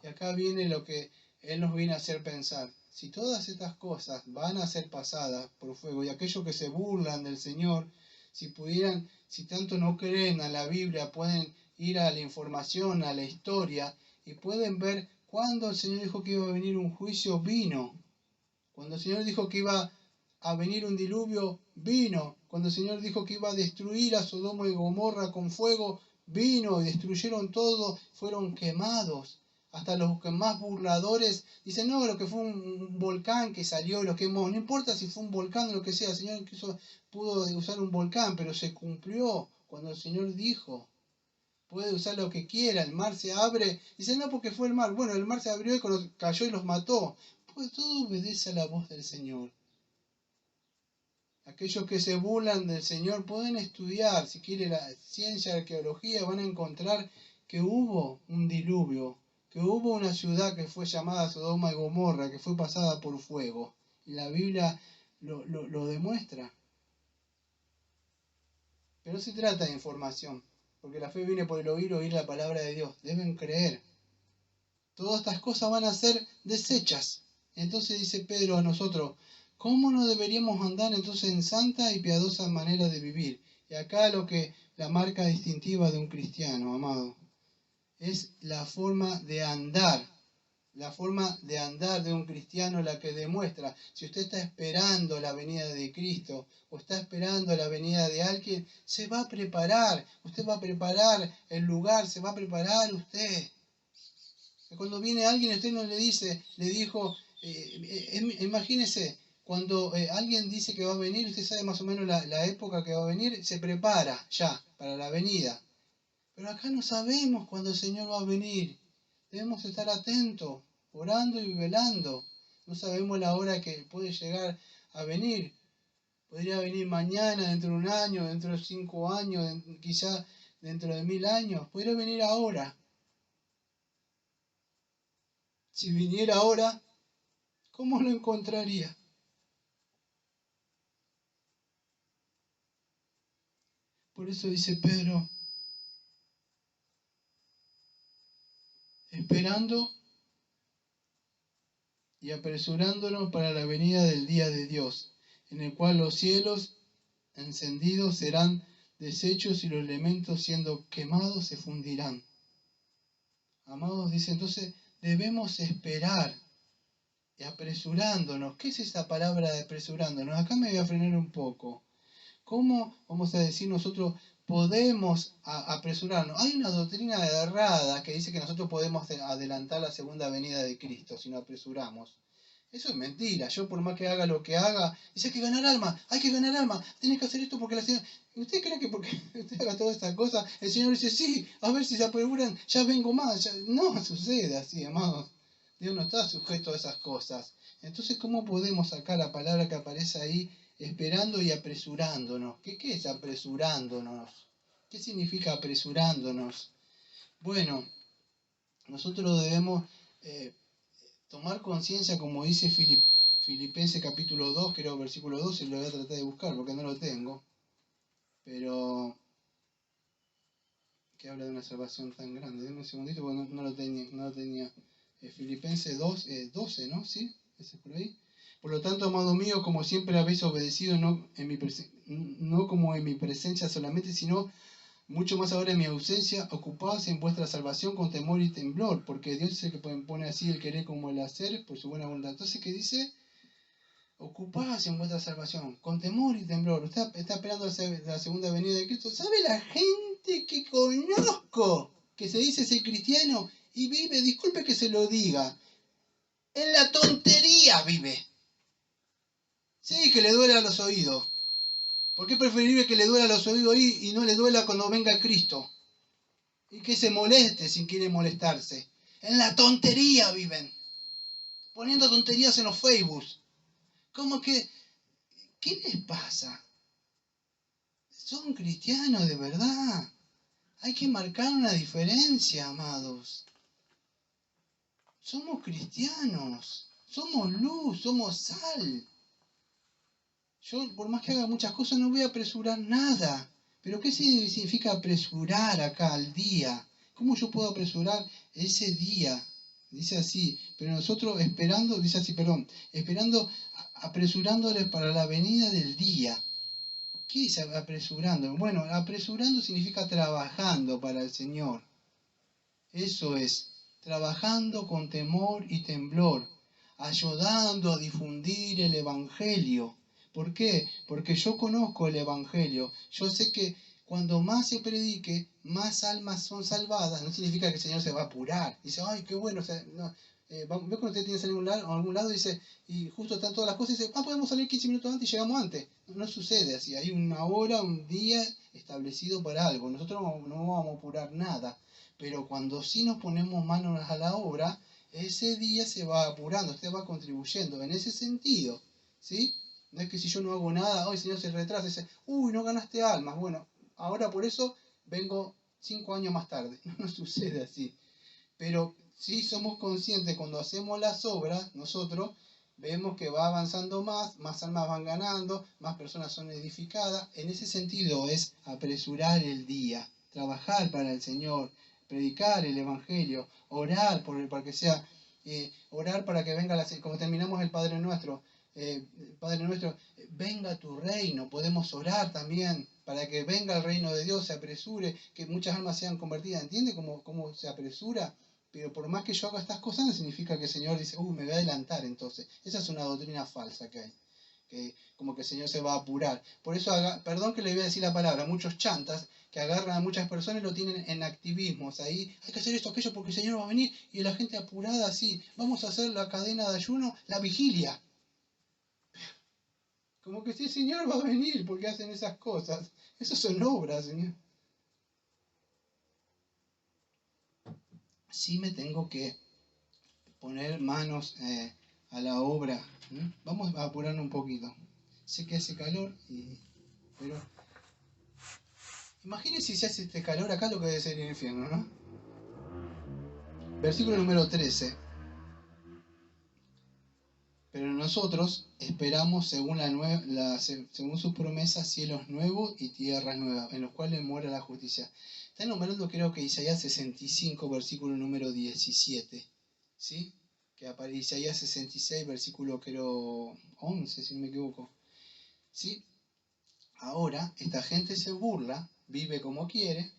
Y acá viene lo que Él nos viene a hacer pensar. Si todas estas cosas van a ser pasadas por fuego y aquellos que se burlan del Señor, si tanto no creen a la Biblia, pueden ir a la información, a la historia y pueden ver cuando el Señor dijo que iba a venir un juicio, vino. Cuando el Señor dijo que iba a venir un diluvio, vino. Cuando el Señor dijo que iba a destruir a Sodoma y Gomorra con fuego, vino y destruyeron todo, fueron quemados. Hasta los que más burladores dicen, no, lo que fue un volcán que salió y lo quemó. No importa si fue un volcán o lo que sea, el Señor pudo usar un volcán, pero se cumplió cuando el Señor dijo. Puede usar lo que quiera, el mar se abre. Dicen, no, porque fue el mar. Bueno, el mar se abrió y cayó y los mató. Pues todo obedece a la voz del Señor. Aquellos que se burlan del Señor pueden estudiar, si quiere la ciencia, la arqueología, van a encontrar que hubo un diluvio, que hubo una ciudad que fue llamada Sodoma y Gomorra, que fue pasada por fuego. Y la Biblia lo demuestra. Pero no se trata de información, porque la fe viene por el oír la palabra de Dios. Deben creer. Todas estas cosas van a ser deshechas. Entonces dice Pedro a nosotros, ¿Cómo no deberíamos andar entonces en santa y piadosa manera de vivir? Y acá la marca distintiva de un cristiano, amado, es la forma de andar. La forma de andar de un cristiano la que demuestra si usted está esperando la venida de Cristo o está esperando la venida de alguien, se va a preparar. Usted va a preparar el lugar, se va a preparar usted. Cuando viene alguien, usted no le dice, le dijo, imagínese, cuando alguien dice que va a venir, usted sabe más o menos la época que va a venir, se prepara ya para la venida. Pero acá no sabemos cuándo el Señor va a venir. Debemos estar atentos, orando y velando. No sabemos la hora que puede llegar a venir. Podría venir mañana, dentro de un año, dentro de 5 años, quizá dentro de 1000 años. Podría venir ahora. Si viniera ahora, ¿cómo lo encontraría? Por eso dice Pedro, esperando y apresurándonos para la venida del día de Dios, en el cual los cielos encendidos serán deshechos y los elementos siendo quemados se fundirán. Amados, dice entonces, debemos esperar y apresurándonos. ¿Qué es esa palabra de apresurándonos? Acá me voy a frenar un poco. ¿Cómo vamos a decir nosotros podemos apresurarnos? Hay una doctrina errada que dice que nosotros podemos adelantar la segunda venida de Cristo si nos apresuramos. Eso es mentira. Yo por más que haga lo que haga, dice hay que ganar alma, tienes que hacer esto porque la Señora... ¿Usted cree que porque usted haga todas estas cosas, el Señor dice, sí, a ver si se apuran, ya vengo más? No sucede así, amados. Dios no está sujeto a esas cosas. Entonces, ¿cómo podemos sacar la palabra que aparece ahí, esperando y apresurándonos? ¿Qué es apresurándonos? ¿Qué significa apresurándonos? Bueno, nosotros debemos tomar conciencia, como dice Filipenses capítulo 2, creo versículo 12, lo voy a tratar de buscar porque no lo tengo, pero que habla de una salvación tan grande. Deme un segundito porque no lo tenía. Filipenses 2, 12, ¿no? ¿Sí? ¿Ese es por ahí? Por lo tanto, amado mío, como siempre habéis obedecido, no como en mi presencia solamente, sino mucho más ahora en mi ausencia, ocupaos en vuestra salvación con temor y temblor, porque Dios es el que pone así el querer como el hacer por su buena voluntad. Entonces, ¿qué dice? Ocupaos en vuestra salvación con temor y temblor. Usted está esperando la segunda venida de Cristo. ¿Sabe la gente que conozco que se dice ser cristiano y vive, disculpe que se lo diga, en la tontería vive? Sí, que le duela los oídos. ¿Por qué es preferible que le duela los oídos ahí y no le duela cuando venga Cristo? Y que se moleste sin quiere molestarse. En la tontería viven. Poniendo tonterías en los Facebook. ¿Cómo que? ¿Qué les pasa? Son cristianos de verdad. Hay que marcar una diferencia, amados. Somos cristianos. Somos luz, somos sal. Yo, por más que haga muchas cosas, no voy a apresurar nada. Pero ¿qué significa apresurar acá al día? ¿Cómo yo puedo apresurar ese día? Dice así, pero nosotros esperando, dice así, perdón, esperando, apresurándoles para la venida del día. ¿Qué es apresurando? Bueno, apresurando significa trabajando para el Señor. Eso es, trabajando con temor y temblor, ayudando a difundir el Evangelio. ¿Por qué? Porque yo conozco el Evangelio. Yo sé que cuando más se predique, más almas son salvadas. No significa que el Señor se va a apurar. Dice, ay, qué bueno. O sea, no, ¿ves cuando usted tiene que salir a algún lado? Dice, y justo están todas las cosas, y dice, podemos salir 15 minutos antes y llegamos antes. No sucede así. Hay una hora, un día establecido para algo. Nosotros no vamos a apurar nada. Pero cuando sí nos ponemos manos a la obra, ese día se va apurando, usted va contribuyendo en ese sentido, ¿sí? No es que si yo no hago nada, hoy el Señor se retrasa y dice, uy, no ganaste almas. Bueno, ahora por eso vengo 5 años más tarde. No sucede así. Pero sí somos conscientes cuando hacemos las obras, nosotros vemos que va avanzando más almas van ganando, más personas son edificadas. En ese sentido es apresurar el día, trabajar para el Señor, predicar el Evangelio, orar para que sea, orar para que venga como terminamos el Padre Nuestro. Padre nuestro, venga tu reino. Podemos orar también para que venga el reino de Dios, se apresure, que muchas almas sean convertidas. ¿Entiende cómo se apresura? Pero por más que yo haga estas cosas, no significa que el Señor dice, me voy a adelantar entonces. Esa es una doctrina falsa que hay. Que como que el Señor se va a apurar. Por eso, perdón que le voy a decir la palabra, muchos chantas que agarran a muchas personas y lo tienen en activismos. Ahí hay que hacer esto, aquello, porque el Señor va a venir, y la gente apurada así, vamos a hacer la cadena de ayuno, la vigilia. Como que si el Señor va a venir, porque hacen esas cosas. Eso son obras, Señor. Sí me tengo que poner manos a la obra. Vamos a apurarnos un poquito. Sé que hace calor, pero imagínense si hace este calor acá, lo que debe ser el infierno, ¿no? Versículo número 13. Pero nosotros esperamos según sus promesas cielos nuevos y tierras nuevas, en los cuales mora la justicia. Está nombrando, creo que Isaías 65, versículo número 17. ¿Sí? Que aparece Isaías 66, versículo creo 11, si no me equivoco. ¿Sí? Ahora, esta gente se burla, vive como quiere,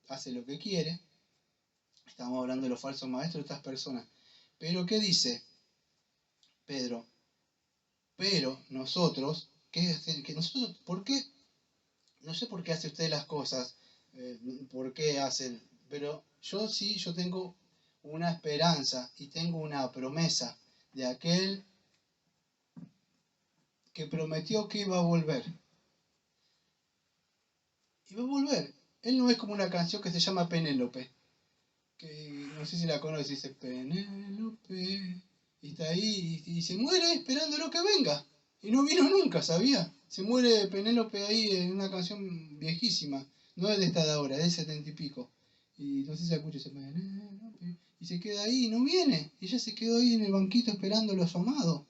hace lo que quiere. Estamos hablando de los falsos maestros de estas personas. Pero, ¿qué dice Pedro? Pero nosotros, ¿por qué? No sé por qué hace usted las cosas, por qué hacen, pero yo tengo una esperanza y tengo una promesa de aquel que prometió que iba a volver. Iba a volver. Él no es como una canción que se llama Penélope, que no sé si la conoce, dice Penélope, y está ahí y se muere esperando lo que venga. Y no vino nunca, ¿sabía? Se muere Penélope ahí en una canción viejísima, no es de esta de ahora, es de 70 y pico. Y no sé si la escucha, dice Penélope, y se queda ahí y no viene. Y ella se quedó ahí en el banquito esperando a su amado.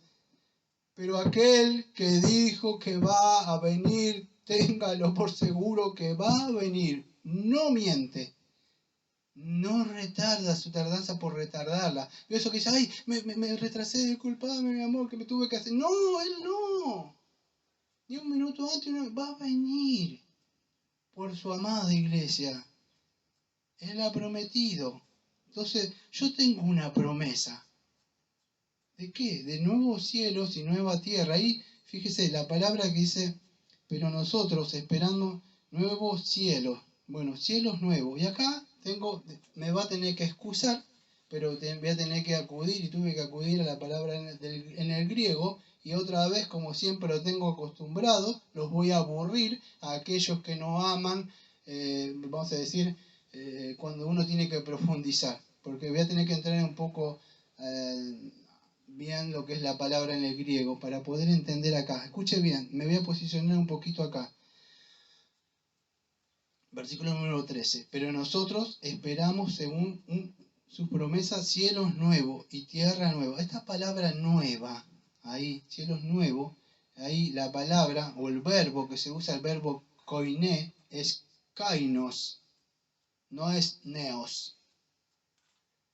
Pero aquel que dijo que va a venir, téngalo por seguro que va a venir, no miente. No retarda su tardanza por retardarla. Y eso que dice, ay, me retrasé, disculpame, mi amor, que me tuve que hacer. No, él no. Ni un minuto antes va a venir por su amada iglesia. Él ha prometido. Entonces, yo tengo una promesa. ¿De qué? De nuevos cielos y nueva tierra. Ahí, fíjese, la palabra que dice, pero nosotros esperando nuevos cielos. Bueno, cielos nuevos. Y acá me va a tener que excusar, pero voy a tener que acudir, y tuve que acudir a la palabra en el griego, y otra vez, como siempre lo tengo acostumbrado, los voy a aburrir a aquellos que no aman, vamos a decir, cuando uno tiene que profundizar, porque voy a tener que entrar un poco bien lo que es la palabra en el griego para poder entender acá. Escuche bien, me voy a posicionar un poquito acá. Versículo número 13. Pero nosotros esperamos según sus promesas cielos nuevos y tierra nueva. Esta palabra nueva, ahí, cielos nuevos, ahí la palabra o el verbo que se usa, el verbo koiné, es kainos, no es neos.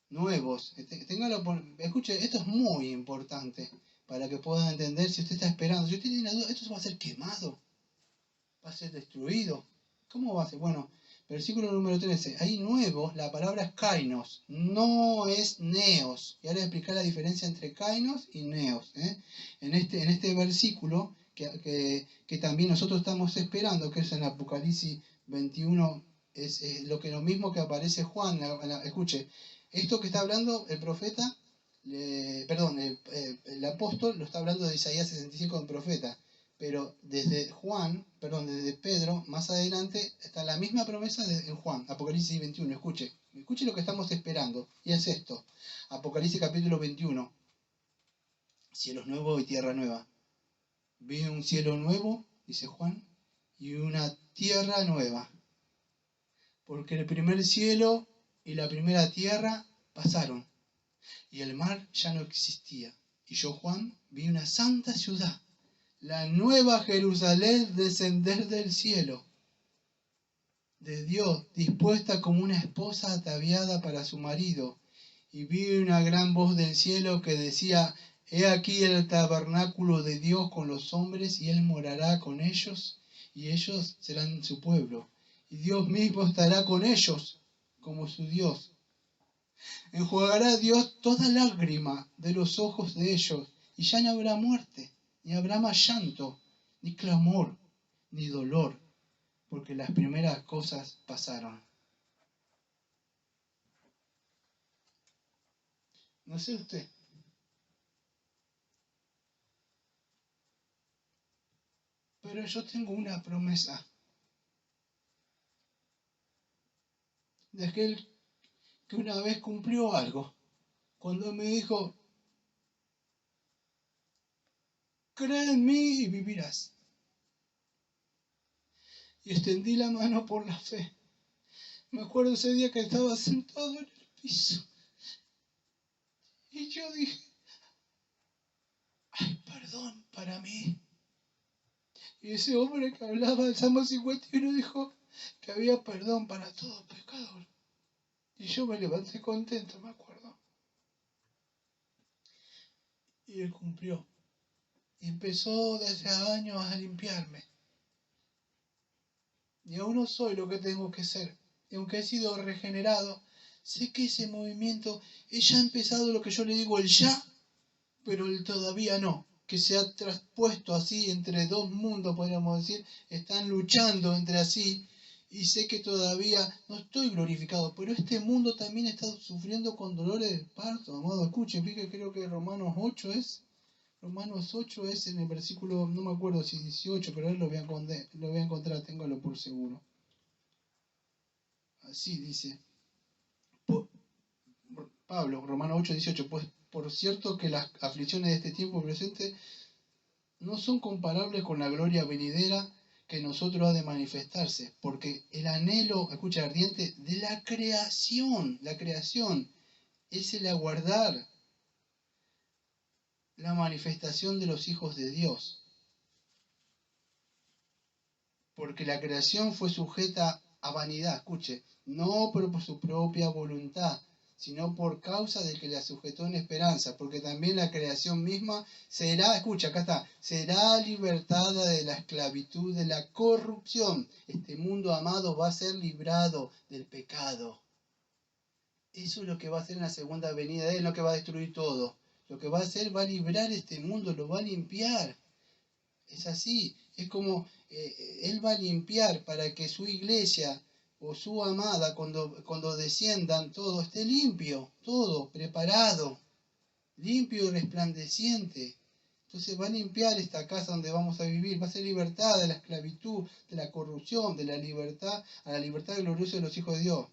Nuevos. Escuche, esto es muy importante para que puedan entender si usted está esperando. Si usted tiene la duda, ¿esto va a ser quemado? ¿Va a ser destruido? ¿Cómo va a ser? Bueno, versículo número 13. Ahí nuevo, la palabra es kainos, no es neos. Y ahora voy a explicar la diferencia entre kainos y neos. En este versículo, que también nosotros estamos esperando, que es en Apocalipsis 21, es lo mismo que aparece Juan. Escuche, esto que está hablando el profeta, el apóstol lo está hablando de Isaías 65 en profeta. Pero desde Pedro, más adelante, está la misma promesa en Juan, Apocalipsis 21. Escuche lo que estamos esperando. Y es esto. Apocalipsis capítulo 21. Cielos nuevos y tierra nueva. Vi un cielo nuevo, dice Juan, y una tierra nueva. Porque el primer cielo y la primera tierra pasaron, y el mar ya no existía. Y yo, Juan, vi una santa ciudad, la nueva Jerusalén, descender del cielo, de Dios, dispuesta como una esposa ataviada para su marido. Y vi una gran voz del cielo que decía, He aquí el tabernáculo de Dios con los hombres, y Él morará con ellos, y ellos serán su pueblo. Y Dios mismo estará con ellos como su Dios. Enjuagará Dios toda lágrima de los ojos de ellos, y ya no habrá muerte, ni habrá más llanto, ni clamor, ni dolor, porque las primeras cosas pasaron. No sé usted. Pero yo tengo una promesa de aquel que una vez cumplió algo, cuando me dijo, cree en mí y vivirás. Y extendí la mano por la fe. Me acuerdo ese día que estaba sentado en el piso. Y yo dije, hay perdón para mí. Y ese hombre que hablaba del Salmo 51 dijo que había perdón para todo pecador. Y yo me levanté contento, me acuerdo. Y él cumplió. Y empezó desde años a limpiarme. Y aún no soy lo que tengo que ser. Y aunque he sido regenerado, sé que ese movimiento ya ha empezado lo que yo le digo el ya, pero el todavía no. Que se ha traspuesto así entre dos mundos, podríamos decir. Están luchando entre así. Y sé que todavía no estoy glorificado, pero este mundo también está sufriendo con dolores de parto. Amado, escuchen, fíjense, creo que Romanos 8 es. Romanos 8 es en el versículo, no me acuerdo si 18, pero él lo voy a encontrar, téngalo por seguro. Así dice Pablo, Romanos 8, 18, pues por cierto que las aflicciones de este tiempo presente no son comparables con la gloria venidera que en nosotros ha de manifestarse, porque el anhelo, escucha, ardiente de la creación es el aguardar la manifestación de los hijos de Dios. Porque la creación fue sujeta a vanidad, escuche, no por su propia voluntad, sino por causa del que la sujetó en esperanza, porque también la creación misma será, escucha, acá está, será libertada de la esclavitud, de la corrupción. Este mundo amado va a ser librado del pecado. Eso es lo que va a hacer en la segunda venida de Él, lo que va a destruir todo. Lo que va a hacer, va a librar este mundo, lo va a limpiar. Es así, es como Él va a limpiar para que su iglesia o su amada, cuando desciendan, todo esté limpio, todo preparado, limpio y resplandeciente. Entonces va a limpiar esta casa donde vamos a vivir, va a ser libertad de la esclavitud, de la corrupción, de la libertad, a la libertad gloriosa de los hijos de Dios.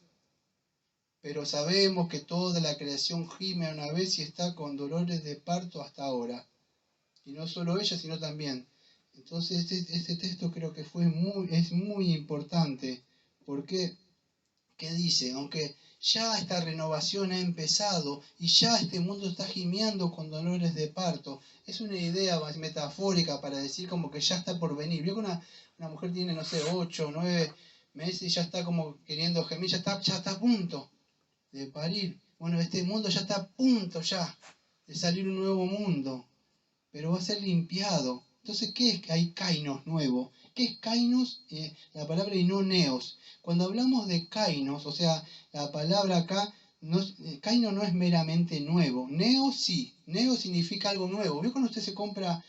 Pero sabemos que toda la creación gime a una vez y está con dolores de parto hasta ahora. Y no solo ella, sino también. Entonces este texto creo que es muy importante. Porque, ¿qué dice? Aunque ya esta renovación ha empezado y ya este mundo está gimiendo con dolores de parto, es una idea más metafórica para decir como que ya está por venir. Veo que una mujer tiene, no sé, 8 o 9 meses y ya está como queriendo gemir, ya está a punto de parir. Bueno, este mundo ya está a punto ya de salir un nuevo mundo, pero va a ser limpiado. Entonces, ¿qué es que hay kainos nuevo? ¿Qué es kainos? La palabra y no neos. Cuando hablamos de kainos, o sea, la palabra acá, kaino no es meramente nuevo. Neo sí, neo significa algo nuevo. ¿Vio cuando usted se compra,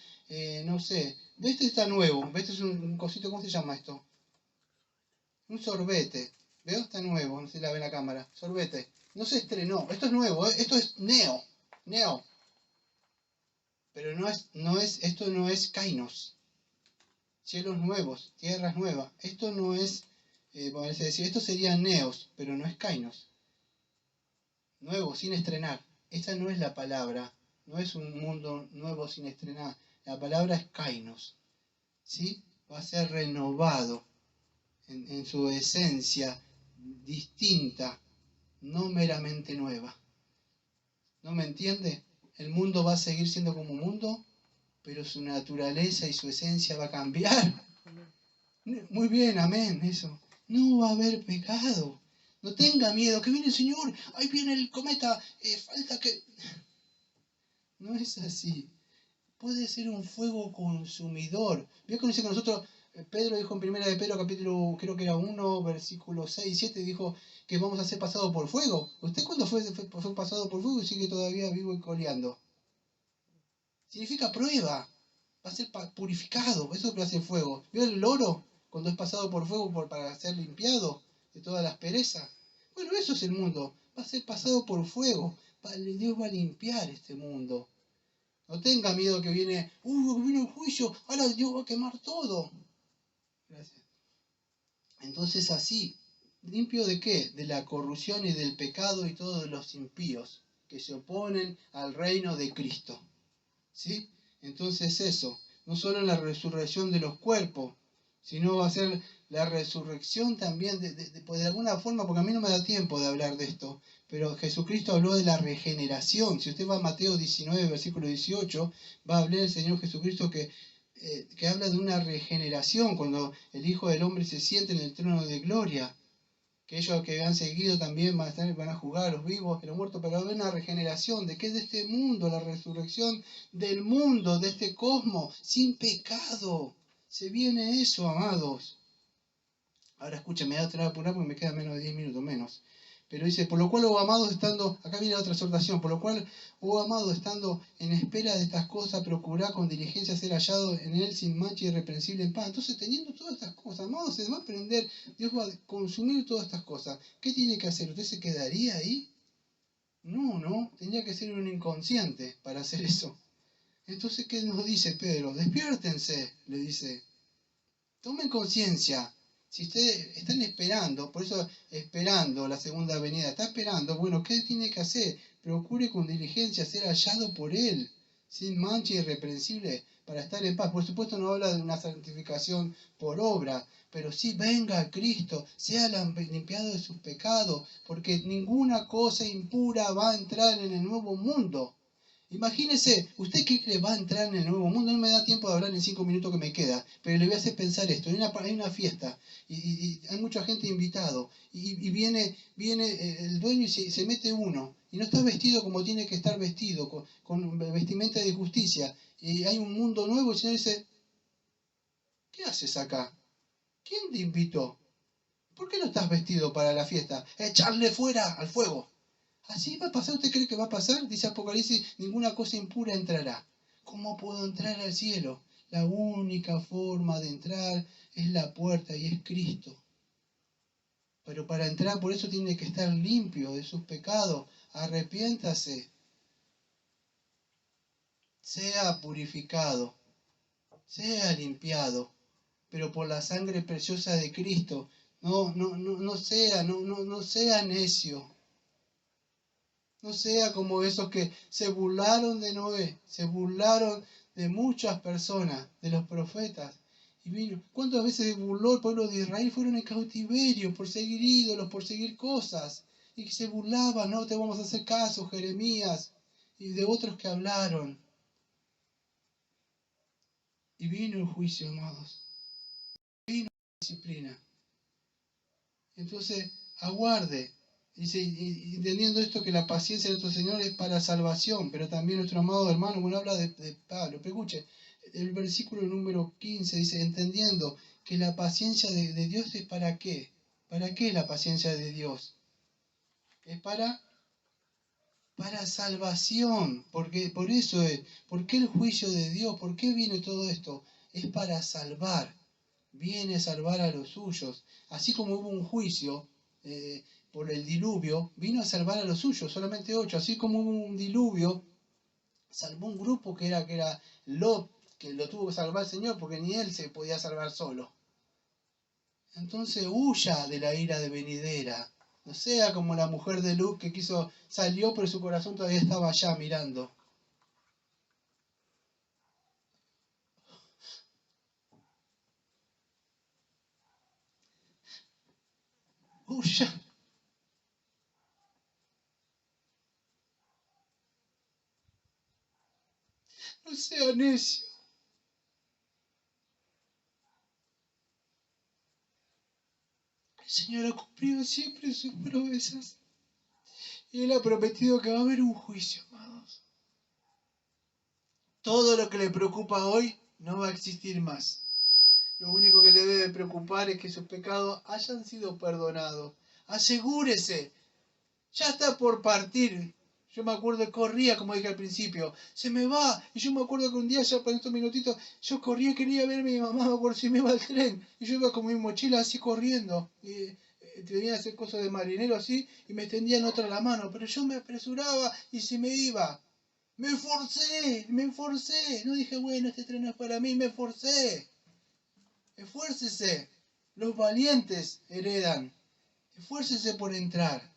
no sé, este está nuevo, este es un cosito, ¿cómo se llama esto? Un sorbete. ¿Veo? Está nuevo, no sé si la ve en la cámara. Sorbete. No se estrenó, esto es nuevo, esto es neo. Neo. Pero esto no es kainos. Cielos nuevos, tierras nuevas. Esto no es, vamos a decir, esto sería neos, pero no es kainos. Nuevo, sin estrenar. Esta no es la palabra. No es un mundo nuevo sin estrenar. La palabra es kainos. ¿Sí? Va a ser renovado en su esencia distinta, no meramente nueva. ¿No me entiende? El mundo va a seguir siendo como mundo, pero su naturaleza y su esencia va a cambiar. Muy bien, amén, eso. No va a haber pecado. No tenga miedo, que viene el Señor, ahí viene el cometa, falta que... No es así. Puede ser un fuego consumidor. Vio que dice que nosotros, Pedro dijo en primera de Pedro capítulo, creo que era 1, versículo 6 y 7, dijo que vamos a ser pasados por fuego. ¿Usted cuándo fue pasado por fuego y sigue todavía vivo y coleando? Significa prueba. Va a ser purificado. Eso es lo que hace el fuego. ¿Vio el oro cuando es pasado por fuego para ser limpiado de toda la aspereza? Bueno, eso es el mundo. Va a ser pasado por fuego. Dios va a limpiar este mundo. No tenga miedo que viene el juicio, ahora Dios va a quemar todo. Gracias. Entonces así, ¿limpio de qué? De la corrupción y del pecado y todos los impíos que se oponen al reino de Cristo. ¿Sí? Entonces eso, no solo la resurrección de los cuerpos, sino va a ser la resurrección también pues de alguna forma, porque a mí no me da tiempo de hablar de esto, pero Jesucristo habló de la regeneración. Si usted va a Mateo 19, versículo 18, va a hablar el Señor Jesucristo que habla de una regeneración, cuando el Hijo del Hombre se siente en el trono de gloria, que ellos que han seguido también van a jugar a los vivos y los muertos, pero va a haber una regeneración. ¿De qué? De este mundo, la resurrección del mundo, de este cosmos, sin pecado. Se viene eso, amados. Ahora escuchen, me voy a tener que apurar porque me quedan menos de 10 minutos menos. Pero dice, por lo cual, oh amados, estando, acá viene otra exhortación, por lo cual, oh amados, estando en espera de estas cosas, procurad con diligencia ser hallado en él sin mancha y irreprensible en paz. Entonces, teniendo todas estas cosas, amados, se va a aprender, Dios va a consumir todas estas cosas. ¿Qué tiene que hacer? ¿Usted se quedaría ahí? No, tendría que ser un inconsciente para hacer eso. Entonces, ¿qué nos dice Pedro? Despiértense, le dice. Tomen conciencia. Si ustedes están esperando, por eso esperando la segunda venida, está esperando, bueno, ¿qué tiene que hacer? Procure con diligencia ser hallado por Él, sin mancha irreprensible, para estar en paz. Por supuesto no habla de una santificación por obra, pero sí venga a Cristo, sea limpiado de sus pecados, porque ninguna cosa impura va a entrar en el nuevo mundo. Imagínese, ¿usted qué le va a entrar en el nuevo mundo? No me da tiempo de hablar en 5 minutos que me queda, pero le voy a hacer pensar esto. Hay una fiesta y hay mucha gente invitado y viene el dueño y se mete uno y no está vestido como tiene que estar vestido, con vestimenta de justicia. Y hay un mundo nuevo y el Señor dice, ¿qué haces acá? ¿Quién te invitó? ¿Por qué no estás vestido para la fiesta? ¡Echarle fuera al fuego! ¿Así va a pasar? ¿Usted cree que va a pasar? Dice Apocalipsis, ninguna cosa impura entrará. ¿Cómo puedo entrar al cielo? La única forma de entrar es la puerta y es Cristo. Pero para entrar por eso tiene que estar limpio de sus pecados. Arrepiéntase. Sea purificado. Sea limpiado. Pero por la sangre preciosa de Cristo. No sea necio. No sea como esos que se burlaron de Noé, se burlaron de muchas personas, de los profetas. Y vino, ¿cuántas veces se burló el pueblo de Israel? Fueron en cautiverio por seguir ídolos, por seguir cosas. Y que se burlaban, no te vamos a hacer caso, Jeremías, y de otros que hablaron. Y vino el juicio, amados. Vino la disciplina. Entonces, aguarde. Dice, y entendiendo esto que la paciencia de nuestro Señor es para salvación, pero también nuestro amado hermano, bueno, habla de Pablo, pero escuche, el versículo número 15 dice, entendiendo que la paciencia de Dios es para qué. ¿Para qué la paciencia de Dios? Es para salvación, porque por eso es, ¿por qué el juicio de Dios? ¿Por qué viene todo esto? Es para salvar, viene a salvar a los suyos, así como hubo un juicio por el diluvio, vino a salvar a los suyos, solamente 8, así como hubo un diluvio, salvó un grupo que era Lot, que lo tuvo que salvar el Señor porque ni él se podía salvar solo. Entonces huya de la ira de venidera. No sea como la mujer de Lut que salió, pero su corazón todavía estaba allá mirando. Huya. No sea necio. El Señor ha cumplido siempre sus promesas. Y Él ha prometido que va a haber un juicio, amados. Todo lo que le preocupa hoy no va a existir más. Lo único que le debe preocupar es que sus pecados hayan sido perdonados. Asegúrese, ya está por partir. Yo me acuerdo, corría, como dije al principio, se me va. Y yo me acuerdo que un día, ya por estos minutitos, yo corría, quería ver a mi mamá, me acuerdo si me iba al tren. Y yo iba con mi mochila así corriendo. Y tenía ese coso de marinero así, y me extendían otra la mano. Pero yo me apresuraba y se me iba. Me esforcé. No dije, bueno, este tren no es para mí, me esforcé. Esfuércese. Los valientes heredan. Esfuércese por entrar.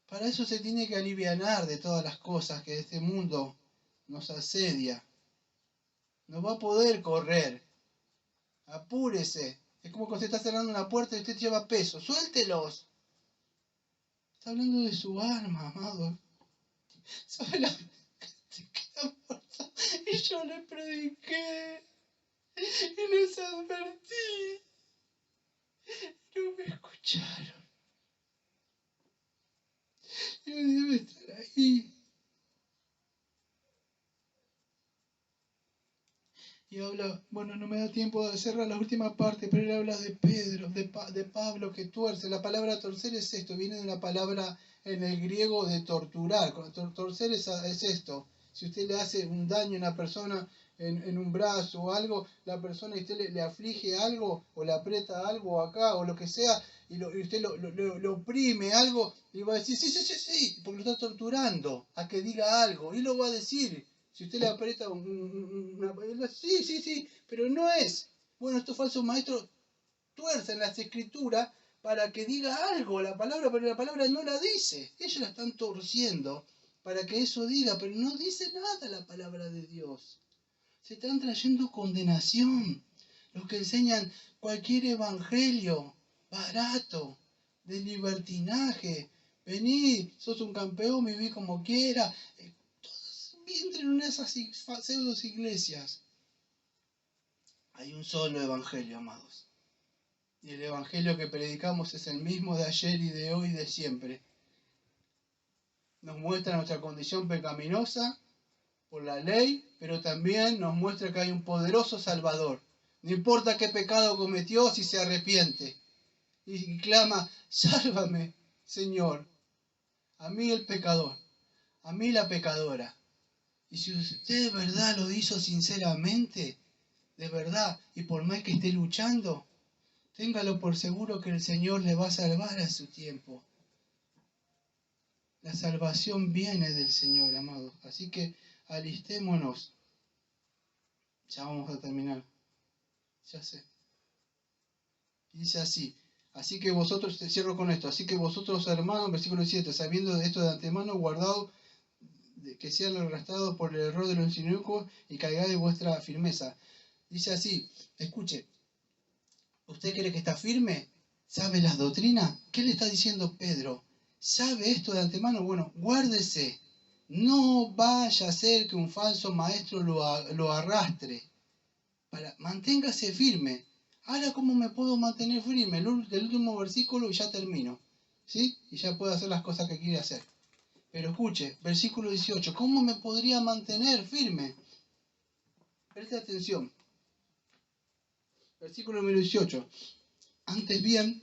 Para eso se tiene que alivianar de todas las cosas que este mundo nos asedia. No va a poder correr. Apúrese. Es como cuando se está cerrando una puerta y usted lleva peso. Suéltelos. Está hablando de su alma, amado. ¿Sabe la gente que ha muerto? Y yo le prediqué. Y les advertí. No me escucharon. Y debe estar ahí. Y habla, bueno, no me da tiempo de cerrar la última parte, pero él habla de Pedro, de Pablo que tuerce. La palabra torcer es esto, viene de una palabra en el griego de torturar. Torcer es esto. Si usted le hace un daño a una persona en un brazo o algo, la persona y usted le aflige algo, o le aprieta algo acá, o lo que sea, y usted lo oprime algo, y va a decir, sí, sí, sí, sí, porque lo está torturando a que diga algo, y lo va a decir. Si usted le aprieta una... Sí, sí, sí, pero no es. Bueno, estos falsos maestros tuercen las escrituras para que diga algo la palabra, pero la palabra no la dice. Ellos la están torciendo para que eso diga, pero no dice nada la palabra de Dios. Se están trayendo condenación. Los que enseñan cualquier evangelio barato, de libertinaje. Vení, sos un campeón, viví como quiera. Entren en esas pseudos iglesias. Hay un solo evangelio, amados. Y el evangelio que predicamos es el mismo de ayer y de hoy y de siempre. Nos muestra nuestra condición pecaminosa por la ley, pero también nos muestra que hay un poderoso Salvador. No importa qué pecado cometió, si se arrepiente y clama, sálvame, Señor, a mí el pecador, a mí la pecadora. Y si usted de verdad lo hizo sinceramente, de verdad, y por más que esté luchando, téngalo por seguro que el Señor le va a salvar a su tiempo. La salvación viene del Señor, amados. Así que alistémonos. Ya vamos a terminar. Ya sé. Dice así. Así que vosotros, te cierro con esto. Así que vosotros, hermanos, versículo 7, sabiendo de esto de antemano, guardado que sean arrastrados por el error de los inicuos y caigáis de vuestra firmeza. Dice así, escuche, ¿usted cree que está firme? ¿Sabe las doctrinas? ¿Qué le está diciendo Pedro? ¿Sabe esto de antemano? Bueno, guárdese. No vaya a ser que un falso maestro lo arrastre. Manténgase firme. Ahora, ¿cómo me puedo mantener firme? El último versículo y ya termino. ¿Sí? Y ya puedo hacer las cosas que quiere hacer. Pero escuche, versículo 18. ¿Cómo me podría mantener firme? Preste atención. Versículo número 18. Antes bien,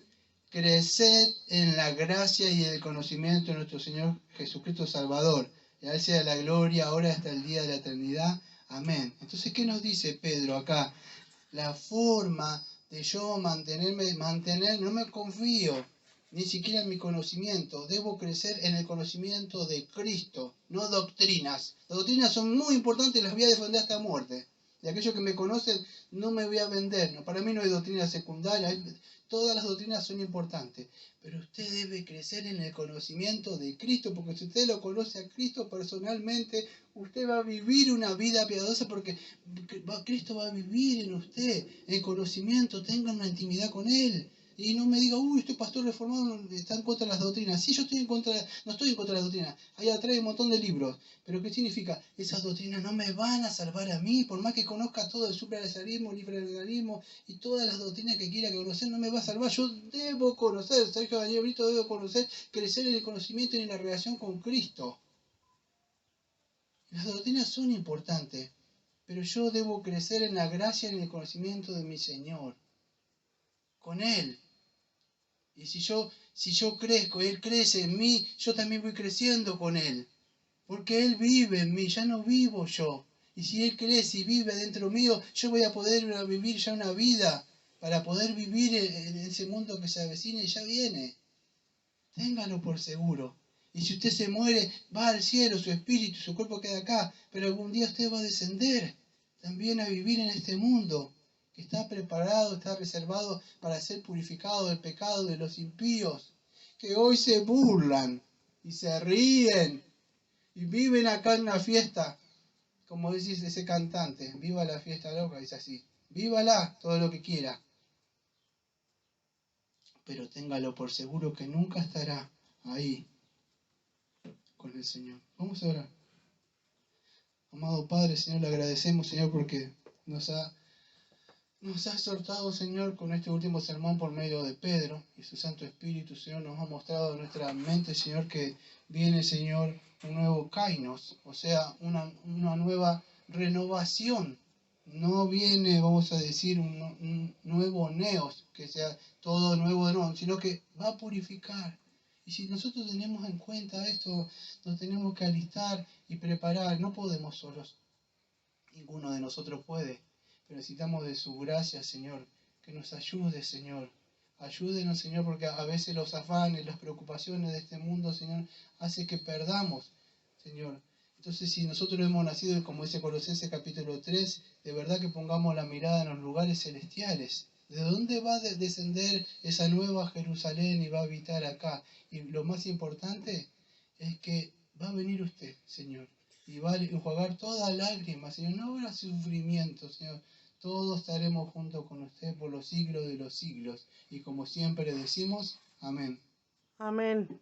creced en la gracia y el conocimiento de nuestro Señor Jesucristo Salvador. Y a Él sea la gloria ahora hasta el día de la eternidad. Amén. Entonces, ¿qué nos dice Pedro acá? La forma de yo no me confío ni siquiera en mi conocimiento. Debo crecer en el conocimiento de Cristo, no doctrinas. Las doctrinas son muy importantes y las voy a defender hasta muerte. De aquellos que me conocen, no me voy a vender. No, para mí no hay doctrina secundaria. Todas las doctrinas son importantes. Pero usted debe crecer en el conocimiento de Cristo, porque si usted lo conoce a Cristo personalmente, usted va a vivir una vida piadosa porque Cristo va a vivir en usted, en conocimiento, tenga una intimidad con Él. Y no me diga, uy, este pastor reformado está en contra de las doctrinas. Sí, yo estoy en contra, no estoy en contra de las doctrinas. Ahí atrás hay un montón de libros. Pero ¿qué significa? Esas doctrinas no me van a salvar a mí, por más que conozca todo el supranacionalismo, liberalismo y todas las doctrinas que quiera conocer, no me va a salvar. Yo debo conocer, Sergio Daniel Brito, debo conocer, crecer en el conocimiento y en la relación con Cristo. Las doctrinas son importantes, pero yo debo crecer en la gracia y en el conocimiento de mi Señor, con Él. Y si yo crezco, Él crece en mí, yo también voy creciendo con Él. Porque Él vive en mí, ya no vivo yo. Y si Él crece y vive dentro mío, yo voy a poder vivir ya una vida para poder vivir en ese mundo que se avecina y ya viene. Téngalo por seguro. Y si usted se muere, va al cielo, su espíritu, su cuerpo queda acá, pero algún día usted va a descender también a vivir en este mundo que está preparado, está reservado para ser purificado del pecado de los impíos, que hoy se burlan y se ríen y viven acá en una fiesta, como dice ese cantante, viva la fiesta loca, dice así, vívala todo lo que quiera, pero téngalo por seguro que nunca estará ahí con el Señor. Vamos a orar. Amado Padre, Señor, le agradecemos, Señor, porque nos ha exhortado, Señor, con este último sermón por medio de Pedro y su Santo Espíritu, Señor, nos ha mostrado en nuestra mente, Señor, que viene, Señor, un nuevo kainos, o sea, una nueva renovación. No viene, vamos a decir, un nuevo neos, que sea todo nuevo de nuevo, sino que va a purificar. Y si nosotros tenemos en cuenta esto, nos tenemos que alistar y preparar. No podemos solos. Ninguno de nosotros puede. Pero necesitamos de su gracia, Señor. Que nos ayude, Señor. Ayúdenos, Señor, porque a veces los afanes, las preocupaciones de este mundo, Señor, hace que perdamos, Señor. Entonces, si nosotros hemos nacido, como dice Colosenses capítulo 3, de verdad que pongamos la mirada en los lugares celestiales. ¿De dónde va a descender esa nueva Jerusalén y va a habitar acá? Y lo más importante es que va a venir usted, Señor, y va a enjuagar toda lágrima, Señor. No habrá sufrimiento, Señor. Todos estaremos juntos con usted por los siglos de los siglos. Y como siempre decimos, amén. Amén.